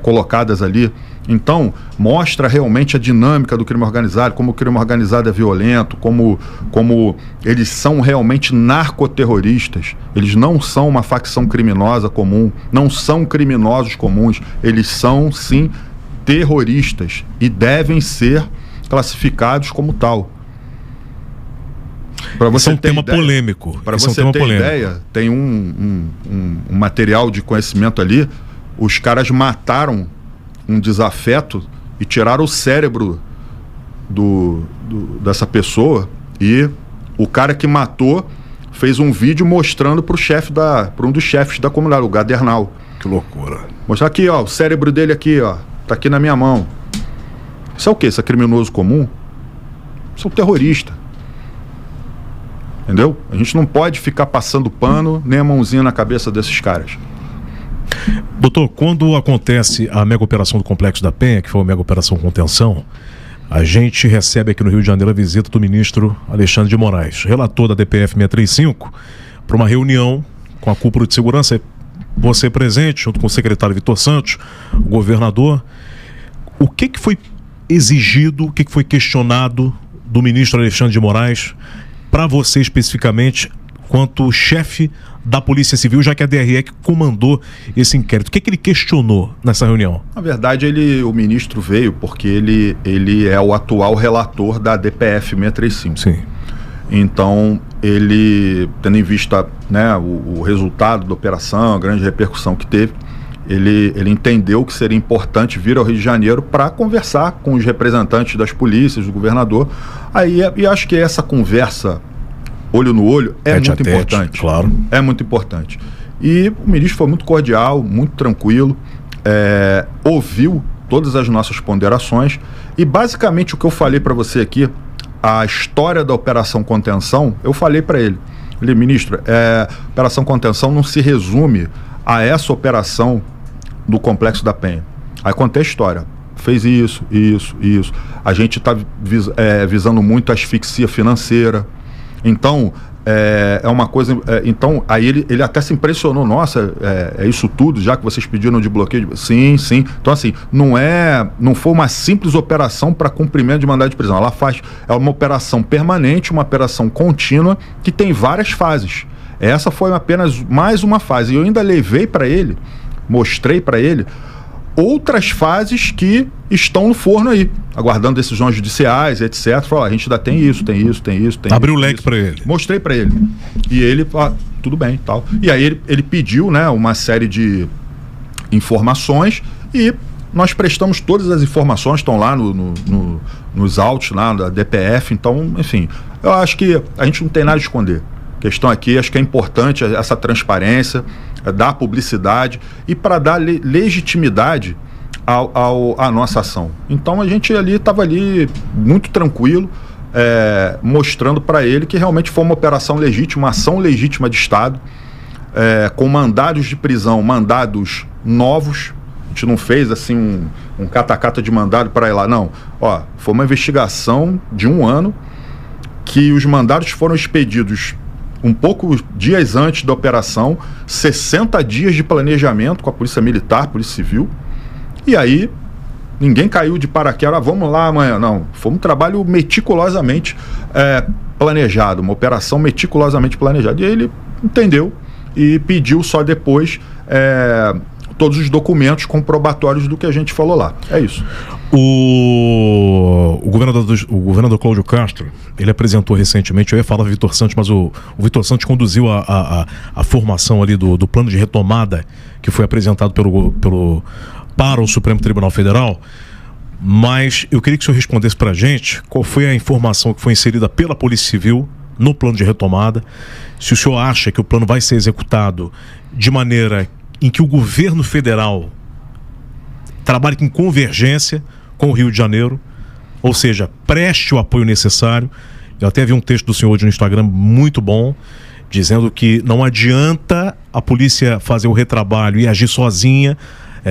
[SPEAKER 2] colocadas ali. Então, mostra realmente a dinâmica do crime organizado, como o crime organizado é violento, como eles são realmente narcoterroristas. Eles não são uma facção criminosa comum, não são criminosos comuns, eles são, sim, terroristas e devem ser classificados como tal.
[SPEAKER 1] Esse é um tema polêmico.
[SPEAKER 2] Para você ter ideia, tem um material de conhecimento ali. Os caras mataram um desafeto e tiraram o cérebro dessa pessoa, e o cara que matou fez um vídeo mostrando para um dos chefes da comunidade, o Gadernal.
[SPEAKER 1] Que loucura.
[SPEAKER 2] Mostrar aqui, ó, o cérebro dele aqui, ó, tá aqui na minha mão. Isso é o quê? Isso é criminoso comum? Isso é um terrorista. Entendeu? A gente não pode ficar passando pano nem a mãozinha na cabeça desses caras.
[SPEAKER 1] Doutor, quando acontece a mega operação do Complexo da Penha, que foi a mega operação Contenção, a gente recebe aqui no Rio de Janeiro a visita do ministro Alexandre de Moraes, relator da DPF 635, para uma reunião com a cúpula de segurança, você presente, junto com o secretário Vitor Santos, o governador. O que foi exigido, o que foi questionado do ministro Alexandre de Moraes para você especificamente, quanto chefe da Polícia Civil, já que a DRE que comandou esse inquérito. O que ele questionou nessa reunião?
[SPEAKER 2] Na verdade, o ministro veio porque ele é o atual relator da DPF 635.
[SPEAKER 1] Sim.
[SPEAKER 2] Então, ele, tendo em vista, né, o resultado da operação, a grande repercussão que teve, ele entendeu que seria importante vir ao Rio de Janeiro para conversar com os representantes das polícias, do governador. E acho que essa conversa, olho no olho, é muito importante.
[SPEAKER 1] Claro.
[SPEAKER 2] É muito importante. E o ministro foi muito cordial, muito tranquilo, ouviu todas as nossas ponderações e basicamente o que eu falei para você aqui, a história da Operação Contenção, eu falei para ele. Falei, ministro, Operação Contenção não se resume a essa operação do Complexo da Penha. Aí contei a história. Fez isso. A gente está visando muito a asfixia financeira. Então, é uma coisa... então, aí ele até se impressionou. Nossa, é isso tudo, já que vocês pediram de bloqueio? Sim. Então, assim, não foi uma simples operação para cumprimento de mandado de prisão. Ela é uma operação permanente, uma operação contínua, que tem várias fases. Essa foi apenas mais uma fase. E eu ainda levei para ele, mostrei para ele, outras fases que estão no forno aí, aguardando decisões judiciais, etc. Falou, a gente ainda tem isso.
[SPEAKER 1] Abriu o leque para ele.
[SPEAKER 2] Mostrei para ele. E ele, tudo bem, tal. E aí ele pediu, né, uma série de informações e nós prestamos todas as informações, estão lá nos autos lá da DPF. Então, enfim, eu acho que a gente não tem nada a esconder. A questão aqui, acho que é importante essa transparência, dar publicidade e para dar legitimidade à nossa ação. Então a gente estava ali muito tranquilo, mostrando para ele que realmente foi uma operação legítima, uma ação legítima de Estado, com mandados de prisão, mandados novos. A gente não fez assim um catacata de mandado para ir lá, não. Foi uma investigação de 1 ano que os mandados foram expedidos um pouco dias antes da operação, 60 dias de planejamento com a Polícia Militar, Polícia Civil, e aí ninguém caiu de paraquedas, vamos lá amanhã, não. Foi um trabalho meticulosamente planejado, uma operação meticulosamente planejada. E aí ele entendeu e pediu só depois todos os documentos comprobatórios do que a gente falou lá. É isso.
[SPEAKER 1] O governador Cláudio Castro, ele apresentou recentemente, eu ia falar do Vitor Santos, mas o Vitor Santos conduziu a formação ali do plano de retomada que foi apresentado para o Supremo Tribunal Federal, mas eu queria que o senhor respondesse para a gente qual foi a informação que foi inserida pela Polícia Civil no plano de retomada, se o senhor acha que o plano vai ser executado de maneira em que o governo federal trabalhe com convergência com o Rio de Janeiro, ou seja, preste o apoio necessário. Eu até vi um texto do senhor hoje no Instagram muito bom, dizendo que não adianta a polícia fazer o retrabalho e agir sozinha,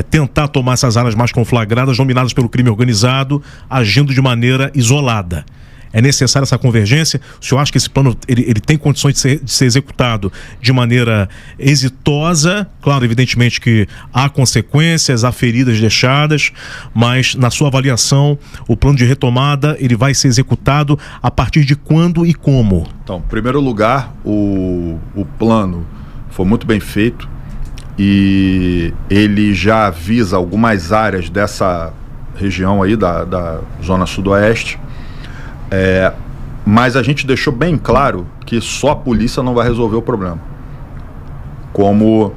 [SPEAKER 1] tentar tomar essas áreas mais conflagradas, dominadas pelo crime organizado, agindo de maneira isolada. É necessária essa convergência? O senhor acha que esse plano ele tem condições de ser executado de maneira exitosa? Claro, evidentemente que há consequências, há feridas deixadas, mas na sua avaliação, o plano de retomada ele vai ser executado a partir de quando e como?
[SPEAKER 2] Então, em primeiro lugar, o plano foi muito bem feito e ele já avisa algumas áreas dessa região aí da Zona Sudoeste. Mas a gente deixou bem claro que só a polícia não vai resolver o problema. Como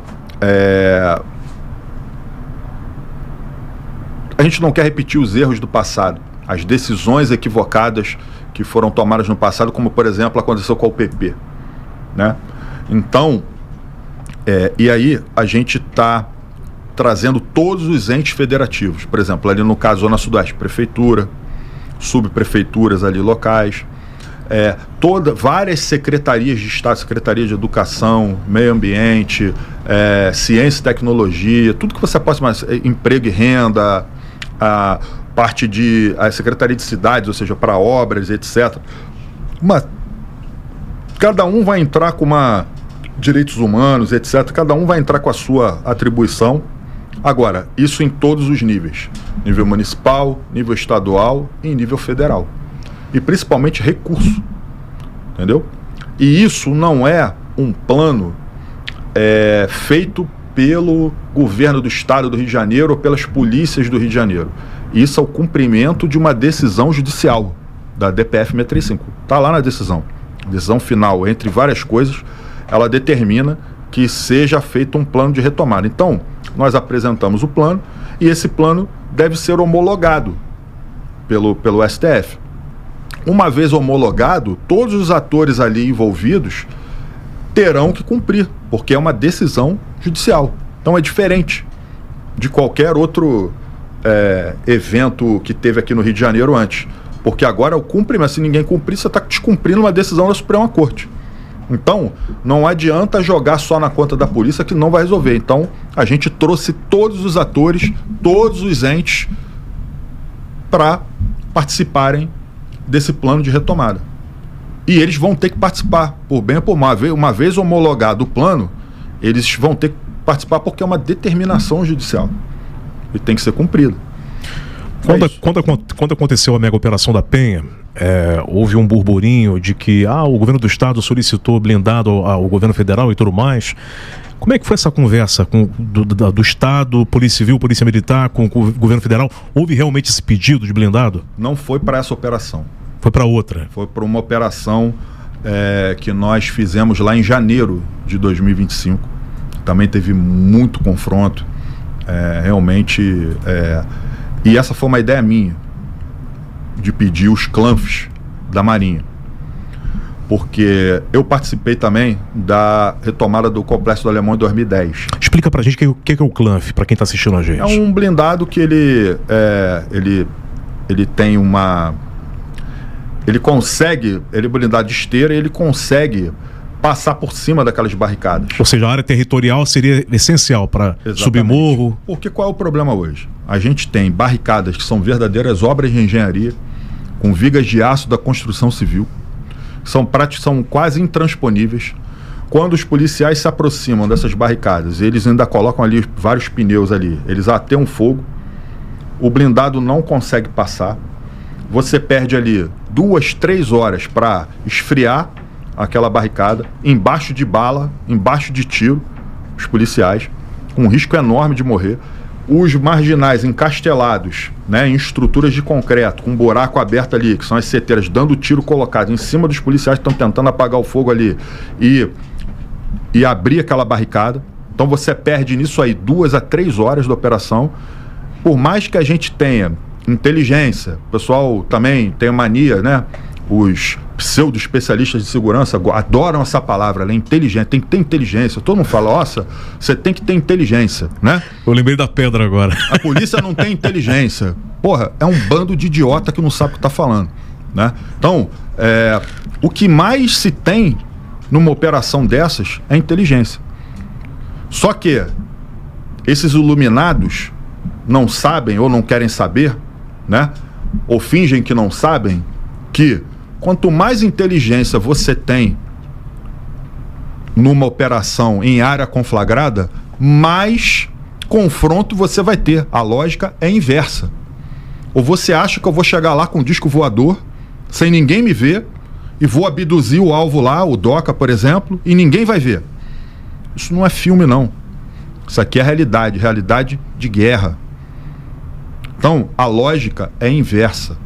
[SPEAKER 2] a gente não quer repetir os erros do passado, as decisões equivocadas que foram tomadas no passado, como por exemplo aconteceu com a UPP, né? Então, e aí a gente está trazendo todos os entes federativos, por exemplo, ali no caso Zona Sudoeste, prefeitura, subprefeituras ali locais, várias secretarias de Estado, Secretaria de Educação, Meio Ambiente, Ciência e Tecnologia, tudo que você possa imaginar, emprego e renda, a parte de a Secretaria de Cidades, ou seja, para obras, etc. Cada um vai entrar com direitos humanos, etc. Cada um vai entrar com a sua atribuição. Agora, isso em todos os níveis. Nível municipal, nível estadual e nível federal. E principalmente recurso. Entendeu? E isso não é um plano feito pelo governo do estado do Rio de Janeiro ou pelas polícias do Rio de Janeiro. Isso é o cumprimento de uma decisão judicial da DPF 635. Está lá na decisão. Decisão final, entre várias coisas, ela determina que seja feito um plano de retomada. Então, nós apresentamos o plano e esse plano deve ser homologado pelo STF. Uma vez homologado, todos os atores ali envolvidos terão que cumprir, porque é uma decisão judicial. Então é diferente de qualquer outro evento que teve aqui no Rio de Janeiro antes. Porque agora é o cumprimento. Se ninguém cumprir, você está descumprindo uma decisão da Suprema Corte. Então, não adianta jogar só na conta da polícia que não vai resolver. Então, a gente trouxe todos os atores, todos os entes para participarem desse plano de retomada. E eles vão ter que participar, por bem ou por mal. Uma vez homologado o plano, eles vão ter que participar porque é uma determinação judicial e tem que ser cumprida.
[SPEAKER 1] Quando aconteceu a mega operação da Penha, houve um burburinho de que o governo do estado solicitou blindado ao governo federal e tudo mais. Como é que foi essa conversa do estado, Polícia Civil, Polícia Militar, com o governo federal? Houve realmente esse pedido de blindado?
[SPEAKER 2] Não foi para essa operação.
[SPEAKER 1] Foi para outra?
[SPEAKER 2] Foi para uma operação que nós fizemos lá em janeiro de 2025. Também teve muito confronto. Realmente... E essa foi uma ideia minha, de pedir os clanfs da Marinha. Porque eu participei também da retomada do Complexo do Alemão em 2010.
[SPEAKER 1] Explica pra gente o que é o clanf, pra quem tá assistindo a gente.
[SPEAKER 2] É um blindado que ele tem uma... Ele é blindado de esteira e ele consegue passar por cima daquelas barricadas.
[SPEAKER 1] Ou seja, a área territorial seria essencial para subir morro.
[SPEAKER 2] Porque qual é o problema hoje? A gente tem barricadas que são verdadeiras obras de engenharia, com vigas de aço da construção civil, são quase intransponíveis. Quando os policiais se aproximam dessas barricadas, eles ainda colocam ali vários pneus ali, eles ateiam fogo, o blindado não consegue passar, você perde ali 2, 3 horas para esfriar aquela barricada, embaixo de bala, embaixo de tiro, os policiais, com um risco enorme de morrer. Os marginais encastelados, né, em estruturas de concreto, com um buraco aberto ali, que são as seteiras, dando tiro colocado em cima dos policiais que estão tentando apagar o fogo ali e abrir aquela barricada. Então você perde nisso aí 2 a 3 horas da operação. Por mais que a gente tenha inteligência, o pessoal também tem mania, né? Os pseudo-especialistas de segurança adoram essa palavra, ela é inteligente, tem que ter inteligência. Todo mundo fala, nossa, você tem que ter inteligência, né?
[SPEAKER 1] Eu lembrei da pedra agora.
[SPEAKER 2] A polícia não tem inteligência. Porra, é um bando de idiota que não sabe o que está falando, né? Então, o que mais se tem numa operação dessas é inteligência. Só que esses iluminados não sabem ou não querem saber, né? Ou fingem que não sabem que quanto mais inteligência você tem numa operação em área conflagrada, mais confronto você vai ter. A lógica é inversa. Ou você acha que eu vou chegar lá com um disco voador, sem ninguém me ver, e vou abduzir o alvo lá, o DOCA, por exemplo, e ninguém vai ver. Isso não é filme, não. Isso aqui é realidade de guerra. Então, a lógica é inversa.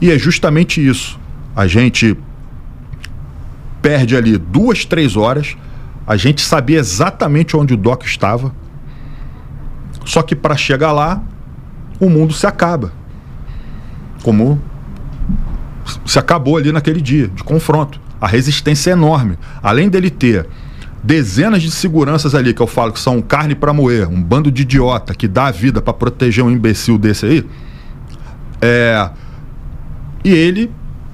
[SPEAKER 2] E é justamente isso. A gente perde ali 2, 3 horas, a gente sabia exatamente onde o DOCA estava, só que para chegar lá, o mundo se acaba. Como se acabou ali naquele dia de confronto. A resistência é enorme. Além dele ter dezenas de seguranças ali, que eu falo que são carne para moer, um bando de idiota que dá a vida para proteger um imbecil desse aí, e ele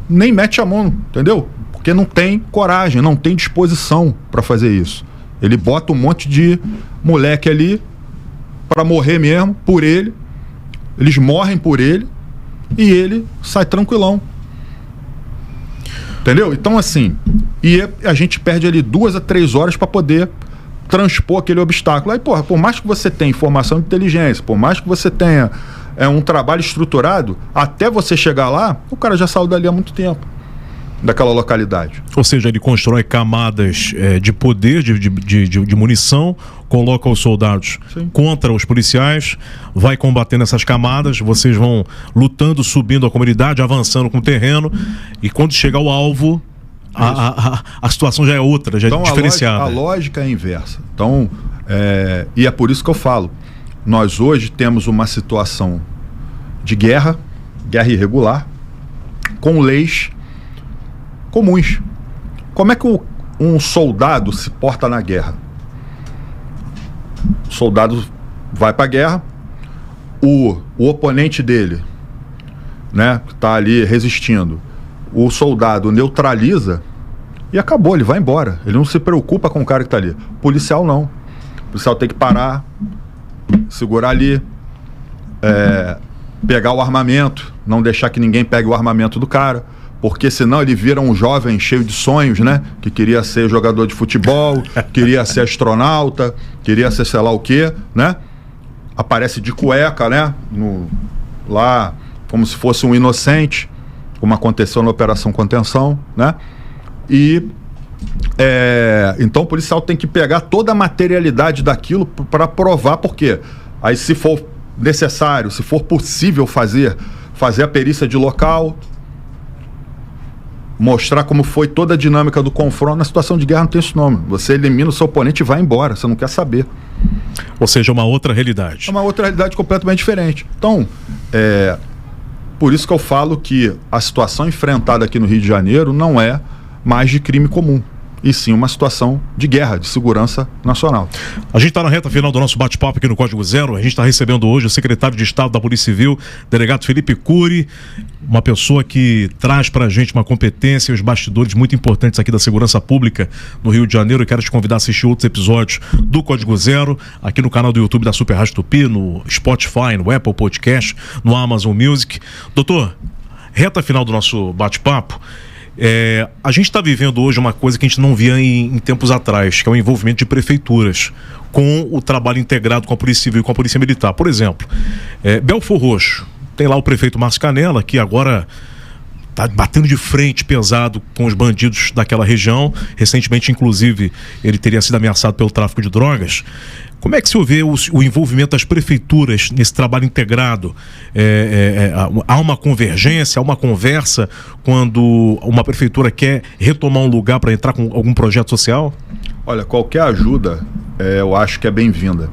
[SPEAKER 2] nem mete a mão, entendeu? Porque não tem coragem, não tem disposição para fazer isso. Ele bota um monte de moleque ali para morrer mesmo, por ele. Eles morrem por ele e ele sai tranquilão. Entendeu? Então, assim, e a gente perde ali 2 a 3 horas para poder transpor aquele obstáculo. Aí, porra, por mais que você tenha informação de inteligência, por mais que você tenha um trabalho estruturado, até você chegar lá, o cara já saiu dali há muito tempo. daquela localidade.
[SPEAKER 1] Ou seja, ele constrói camadas de poder, de munição, coloca os soldados contra os policiais, vai combatendo essas camadas, vocês vão lutando, subindo a comunidade, avançando com o terreno, e quando chega ao alvo, a situação já é outra, já então, é diferenciada.
[SPEAKER 2] A lógica é inversa. Então, e é por isso que eu falo, nós hoje temos uma situação de guerra irregular, com leis comuns. Como é que um soldado se porta na guerra? O soldado vai para a guerra, o oponente dele, né, que está ali resistindo, o soldado neutraliza e acabou, ele vai embora. Ele não se preocupa com o cara que está ali. O policial não. O policial tem que parar, segurar ali, pegar o armamento, não deixar que ninguém pegue o armamento do cara, porque senão ele vira um jovem cheio de sonhos, né? Que queria ser jogador de futebol, queria ser astronauta, queria ser sei lá o quê, né? Aparece de cueca, né? Lá, como se fosse um inocente, como aconteceu na Operação Contenção, né? E então o policial tem que pegar toda a materialidade daquilo para provar, porque aí se for necessário, se for possível fazer a perícia de local, mostrar como foi toda a dinâmica do confronto. Na situação de guerra não tem esse nome. Você elimina o seu oponente e vai embora, você não quer saber.
[SPEAKER 1] Ou seja, uma outra realidade.
[SPEAKER 2] É uma outra realidade completamente diferente. Então, por isso que eu falo que a situação enfrentada aqui no Rio de Janeiro não é mais de crime comum, e sim uma situação de guerra, de segurança nacional.
[SPEAKER 1] A gente está na reta final do nosso bate-papo aqui no Código Zero. A gente está recebendo hoje o secretário de Estado da Polícia Civil, delegado Felipe Cury, uma pessoa que traz para a gente uma competência e os bastidores muito importantes aqui da segurança pública no Rio de Janeiro. Eu quero te convidar a assistir outros episódios do Código Zero, aqui no canal do YouTube da Super Rádio Tupi, no Spotify, no Apple Podcast, no Amazon Music. Doutor, reta final do nosso bate-papo. A gente está vivendo hoje uma coisa que a gente não via em tempos atrás, que é o envolvimento de prefeituras com o trabalho integrado com a Polícia Civil e com a Polícia Militar. Por exemplo, Belfor Roxo, tem lá o prefeito Márcio Canela, que agora está batendo de frente pesado com os bandidos daquela região. Recentemente, inclusive, ele teria sido ameaçado pelo tráfico de drogas. Como é que se vê o envolvimento das prefeituras nesse trabalho integrado? Há uma convergência, há uma conversa quando uma prefeitura quer retomar um lugar para entrar com algum projeto social?
[SPEAKER 2] Olha, qualquer ajuda eu acho que é bem-vinda,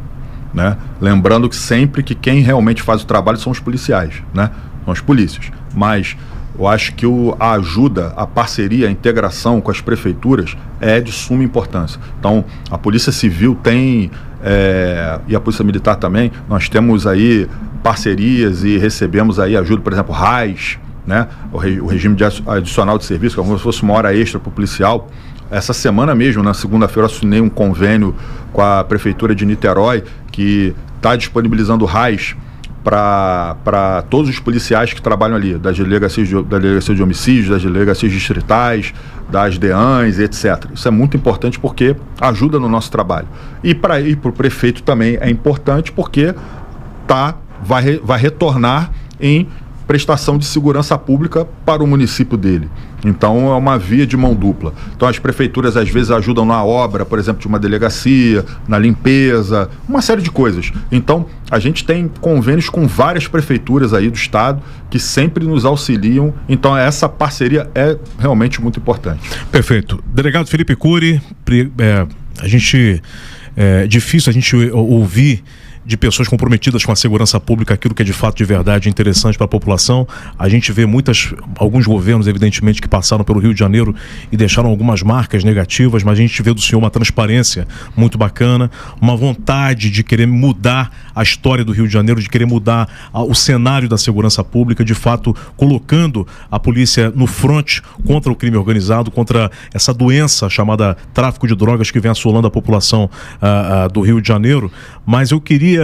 [SPEAKER 2] né? Lembrando que sempre que quem realmente faz o trabalho são os policiais, né? São as polícias. Mas eu acho que a ajuda, a parceria, a integração com as prefeituras é de suma importância. Então, a Polícia Civil tem, e a Polícia Militar também, nós temos aí parcerias e recebemos aí ajuda, por exemplo, RAIS, né? O regime adicional de serviço, como se fosse uma hora extra para o policial. Essa semana mesmo, na segunda-feira, eu assinei um convênio com a Prefeitura de Niterói, que está disponibilizando RAIS para todos os policiais que trabalham ali, da delegacia de homicídios, das delegacias distritais, das DEANs, etc. Isso é muito importante porque ajuda no nosso trabalho. E para o prefeito também é importante porque vai retornar em prestação de segurança pública para o município dele. Então é uma via de mão dupla. Então as prefeituras às vezes ajudam na obra, por exemplo, de uma delegacia, na limpeza, uma série de coisas. Então a gente tem convênios com várias prefeituras aí do estado que sempre nos auxiliam. Então essa parceria é realmente muito importante.
[SPEAKER 1] Perfeito. Delegado Felipe Cury, é difícil a gente ouvir de pessoas comprometidas com a segurança pública, aquilo que é de fato de verdade interessante para a população. A gente vê alguns governos, evidentemente, que passaram pelo Rio de Janeiro e deixaram algumas marcas negativas, mas a gente vê do senhor uma transparência muito bacana, uma vontade de querer mudar a história do Rio de Janeiro, de querer mudar o cenário da segurança pública, de fato colocando a polícia no fronte contra o crime organizado, contra essa doença chamada tráfico de drogas que vem assolando a população do Rio de Janeiro. Mas eu queria,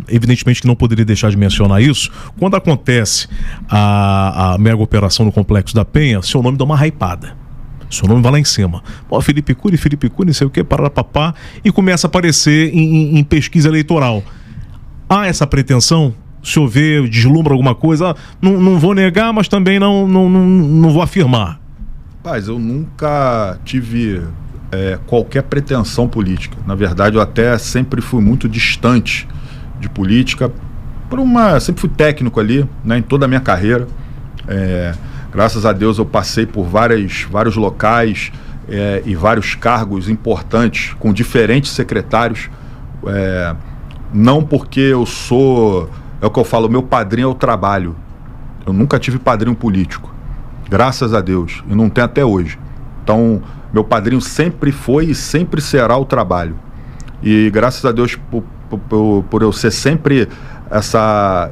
[SPEAKER 1] evidentemente que não poderia deixar de mencionar isso, quando acontece a mega operação no Complexo da Penha, seu nome dá uma hypada. Seu nome vai lá em cima. Felipe Cury, não sei o que, pararapapá, e começa a aparecer em pesquisa eleitoral. Há essa pretensão? O senhor vê, deslumbra alguma coisa? Não vou negar, mas também não vou afirmar.
[SPEAKER 2] Rapaz, eu nunca tive qualquer pretensão política. Na verdade, eu até sempre fui muito distante de política. Sempre fui técnico ali, né, em toda a minha carreira. Graças a Deus eu passei por vários locais e vários cargos importantes com diferentes secretários. Não porque eu sou... É o que eu falo, meu padrinho é o trabalho. Eu nunca tive padrinho político. Graças a Deus. E não tem até hoje. Então, meu padrinho sempre foi e sempre será o trabalho. E graças a Deus, por eu ser sempre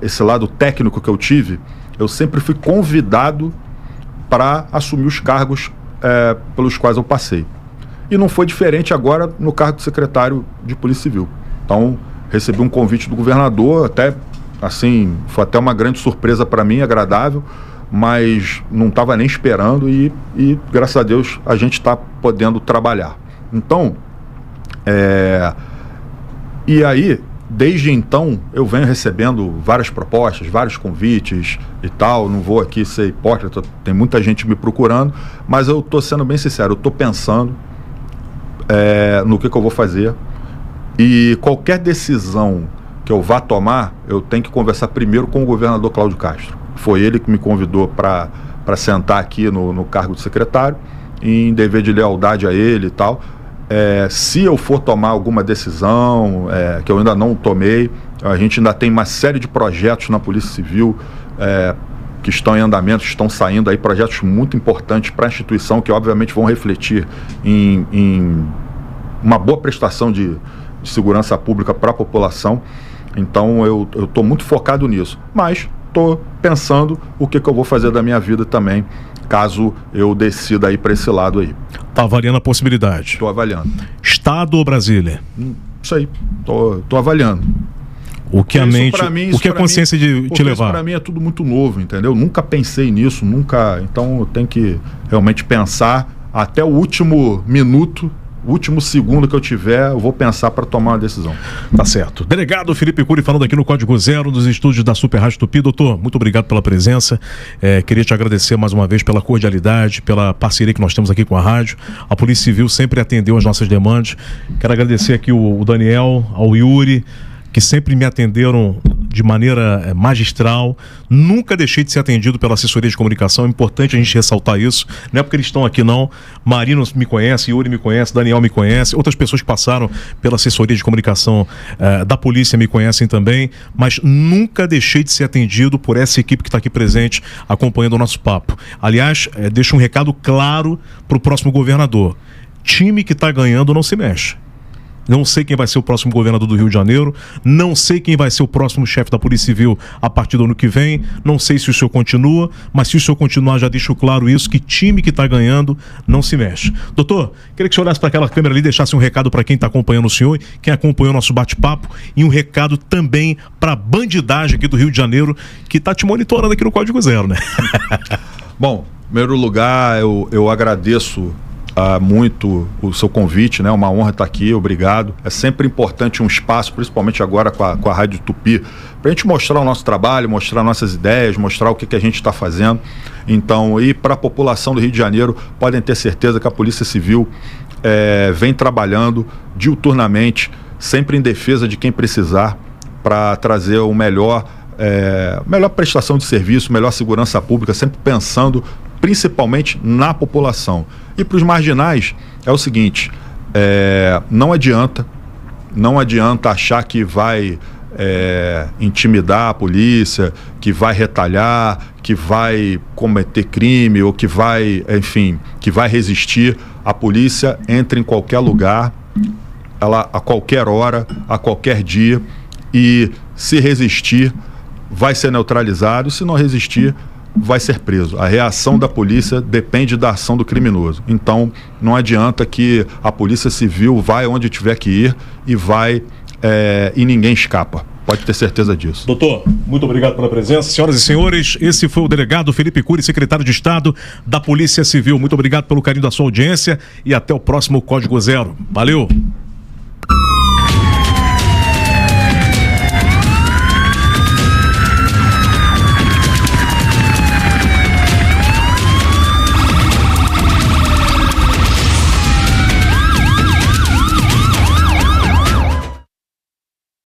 [SPEAKER 2] esse lado técnico que eu tive, eu sempre fui convidado para assumir os cargos pelos quais eu passei. E não foi diferente agora no cargo de secretário de Polícia Civil. Então, recebi um convite do governador, foi até uma grande surpresa para mim, agradável, mas não estava nem esperando e graças a Deus a gente está podendo trabalhar. Então, e aí, desde então, eu venho recebendo várias propostas, vários convites e tal. Não vou aqui ser hipócrita, tem muita gente me procurando, mas eu estou sendo bem sincero, eu estou pensando no que eu vou fazer. E qualquer decisão que eu vá tomar, eu tenho que conversar primeiro com o governador Cláudio Castro. Foi ele que me convidou para sentar aqui no cargo de secretário, em dever de lealdade a ele e tal. Se eu for tomar alguma decisão, que eu ainda não tomei, a gente ainda tem uma série de projetos na Polícia Civil que estão em andamento, estão saindo aí, projetos muito importantes para a instituição, que obviamente vão refletir em uma boa prestação de segurança pública para a população. Então eu estou muito focado nisso, mas estou pensando o que eu vou fazer da minha vida também, caso eu decida ir para esse lado aí.
[SPEAKER 1] Está avaliando a possibilidade?
[SPEAKER 2] Estou avaliando.
[SPEAKER 1] Estado ou Brasília?
[SPEAKER 2] Isso aí, estou avaliando.
[SPEAKER 1] O que a mente, o que a consciência de te levar?
[SPEAKER 2] Para mim é tudo muito novo, entendeu? Nunca pensei nisso, então eu tenho que realmente pensar até o último minuto. O último segundo que eu tiver, eu vou pensar para tomar uma decisão.
[SPEAKER 1] Tá certo. Delegado Felipe Cury falando aqui no Código Zero, dos estúdios da Super Rádio Tupi. Doutor, muito obrigado pela presença. Queria te agradecer mais uma vez pela cordialidade, pela parceria que nós temos aqui com a rádio. A Polícia Civil sempre atendeu as nossas demandas. Quero agradecer aqui o Daniel, ao Yuri, que sempre me atenderam de maneira magistral. Nunca deixei de ser atendido pela assessoria de comunicação. É importante a gente ressaltar isso. Não é porque eles estão aqui, não. Marino me conhece, Yuri me conhece, Daniel me conhece, outras pessoas que passaram pela assessoria de comunicação da polícia me conhecem também, mas nunca deixei de ser atendido por essa equipe que está aqui presente, acompanhando o nosso papo. Aliás, deixo um recado claro para o próximo governador. Time que está ganhando não se mexe. Não sei quem vai ser o próximo governador do Rio de Janeiro, não sei quem vai ser o próximo chefe da Polícia Civil a partir do ano que vem, não sei se o senhor continua, mas se o senhor continuar, já deixo claro isso, que time que está ganhando não se mexe. Doutor, queria que o senhor olhasse para aquela câmera ali e deixasse um recado para quem está acompanhando o senhor, quem acompanhou o nosso bate-papo, e um recado também para a bandidagem aqui do Rio de Janeiro, que está te monitorando aqui no Código Zero, né?
[SPEAKER 2] Bom, em primeiro lugar, eu agradeço muito o seu convite, né? Uma honra estar aqui, obrigado. É sempre importante um espaço, principalmente agora com a Rádio Tupi, para a gente mostrar o nosso trabalho, mostrar nossas ideias, mostrar o que a gente está fazendo. Então, e para a população do Rio de Janeiro, podem ter certeza que a Polícia Civil vem trabalhando diuturnamente, sempre em defesa de quem precisar, para trazer o melhor prestação de serviço, melhor segurança pública, sempre pensando principalmente na população. E para os marginais é o seguinte, não adianta achar que vai intimidar a polícia, que vai retalhar, que vai cometer crime ou que vai, enfim, que vai resistir. A polícia entra em qualquer lugar, ela a qualquer hora, a qualquer dia, e se resistir vai ser neutralizado, se não resistir vai ser preso. A reação da polícia depende da ação do criminoso. Então, não adianta que a Polícia Civil vai onde tiver que ir e ninguém escapa. Pode ter certeza disso.
[SPEAKER 1] Doutor, muito obrigado pela presença. Senhoras e senhores, esse foi o delegado Felipe Cury, secretário de Estado da Polícia Civil. Muito obrigado pelo carinho da sua audiência e até o próximo Código Zero. Valeu!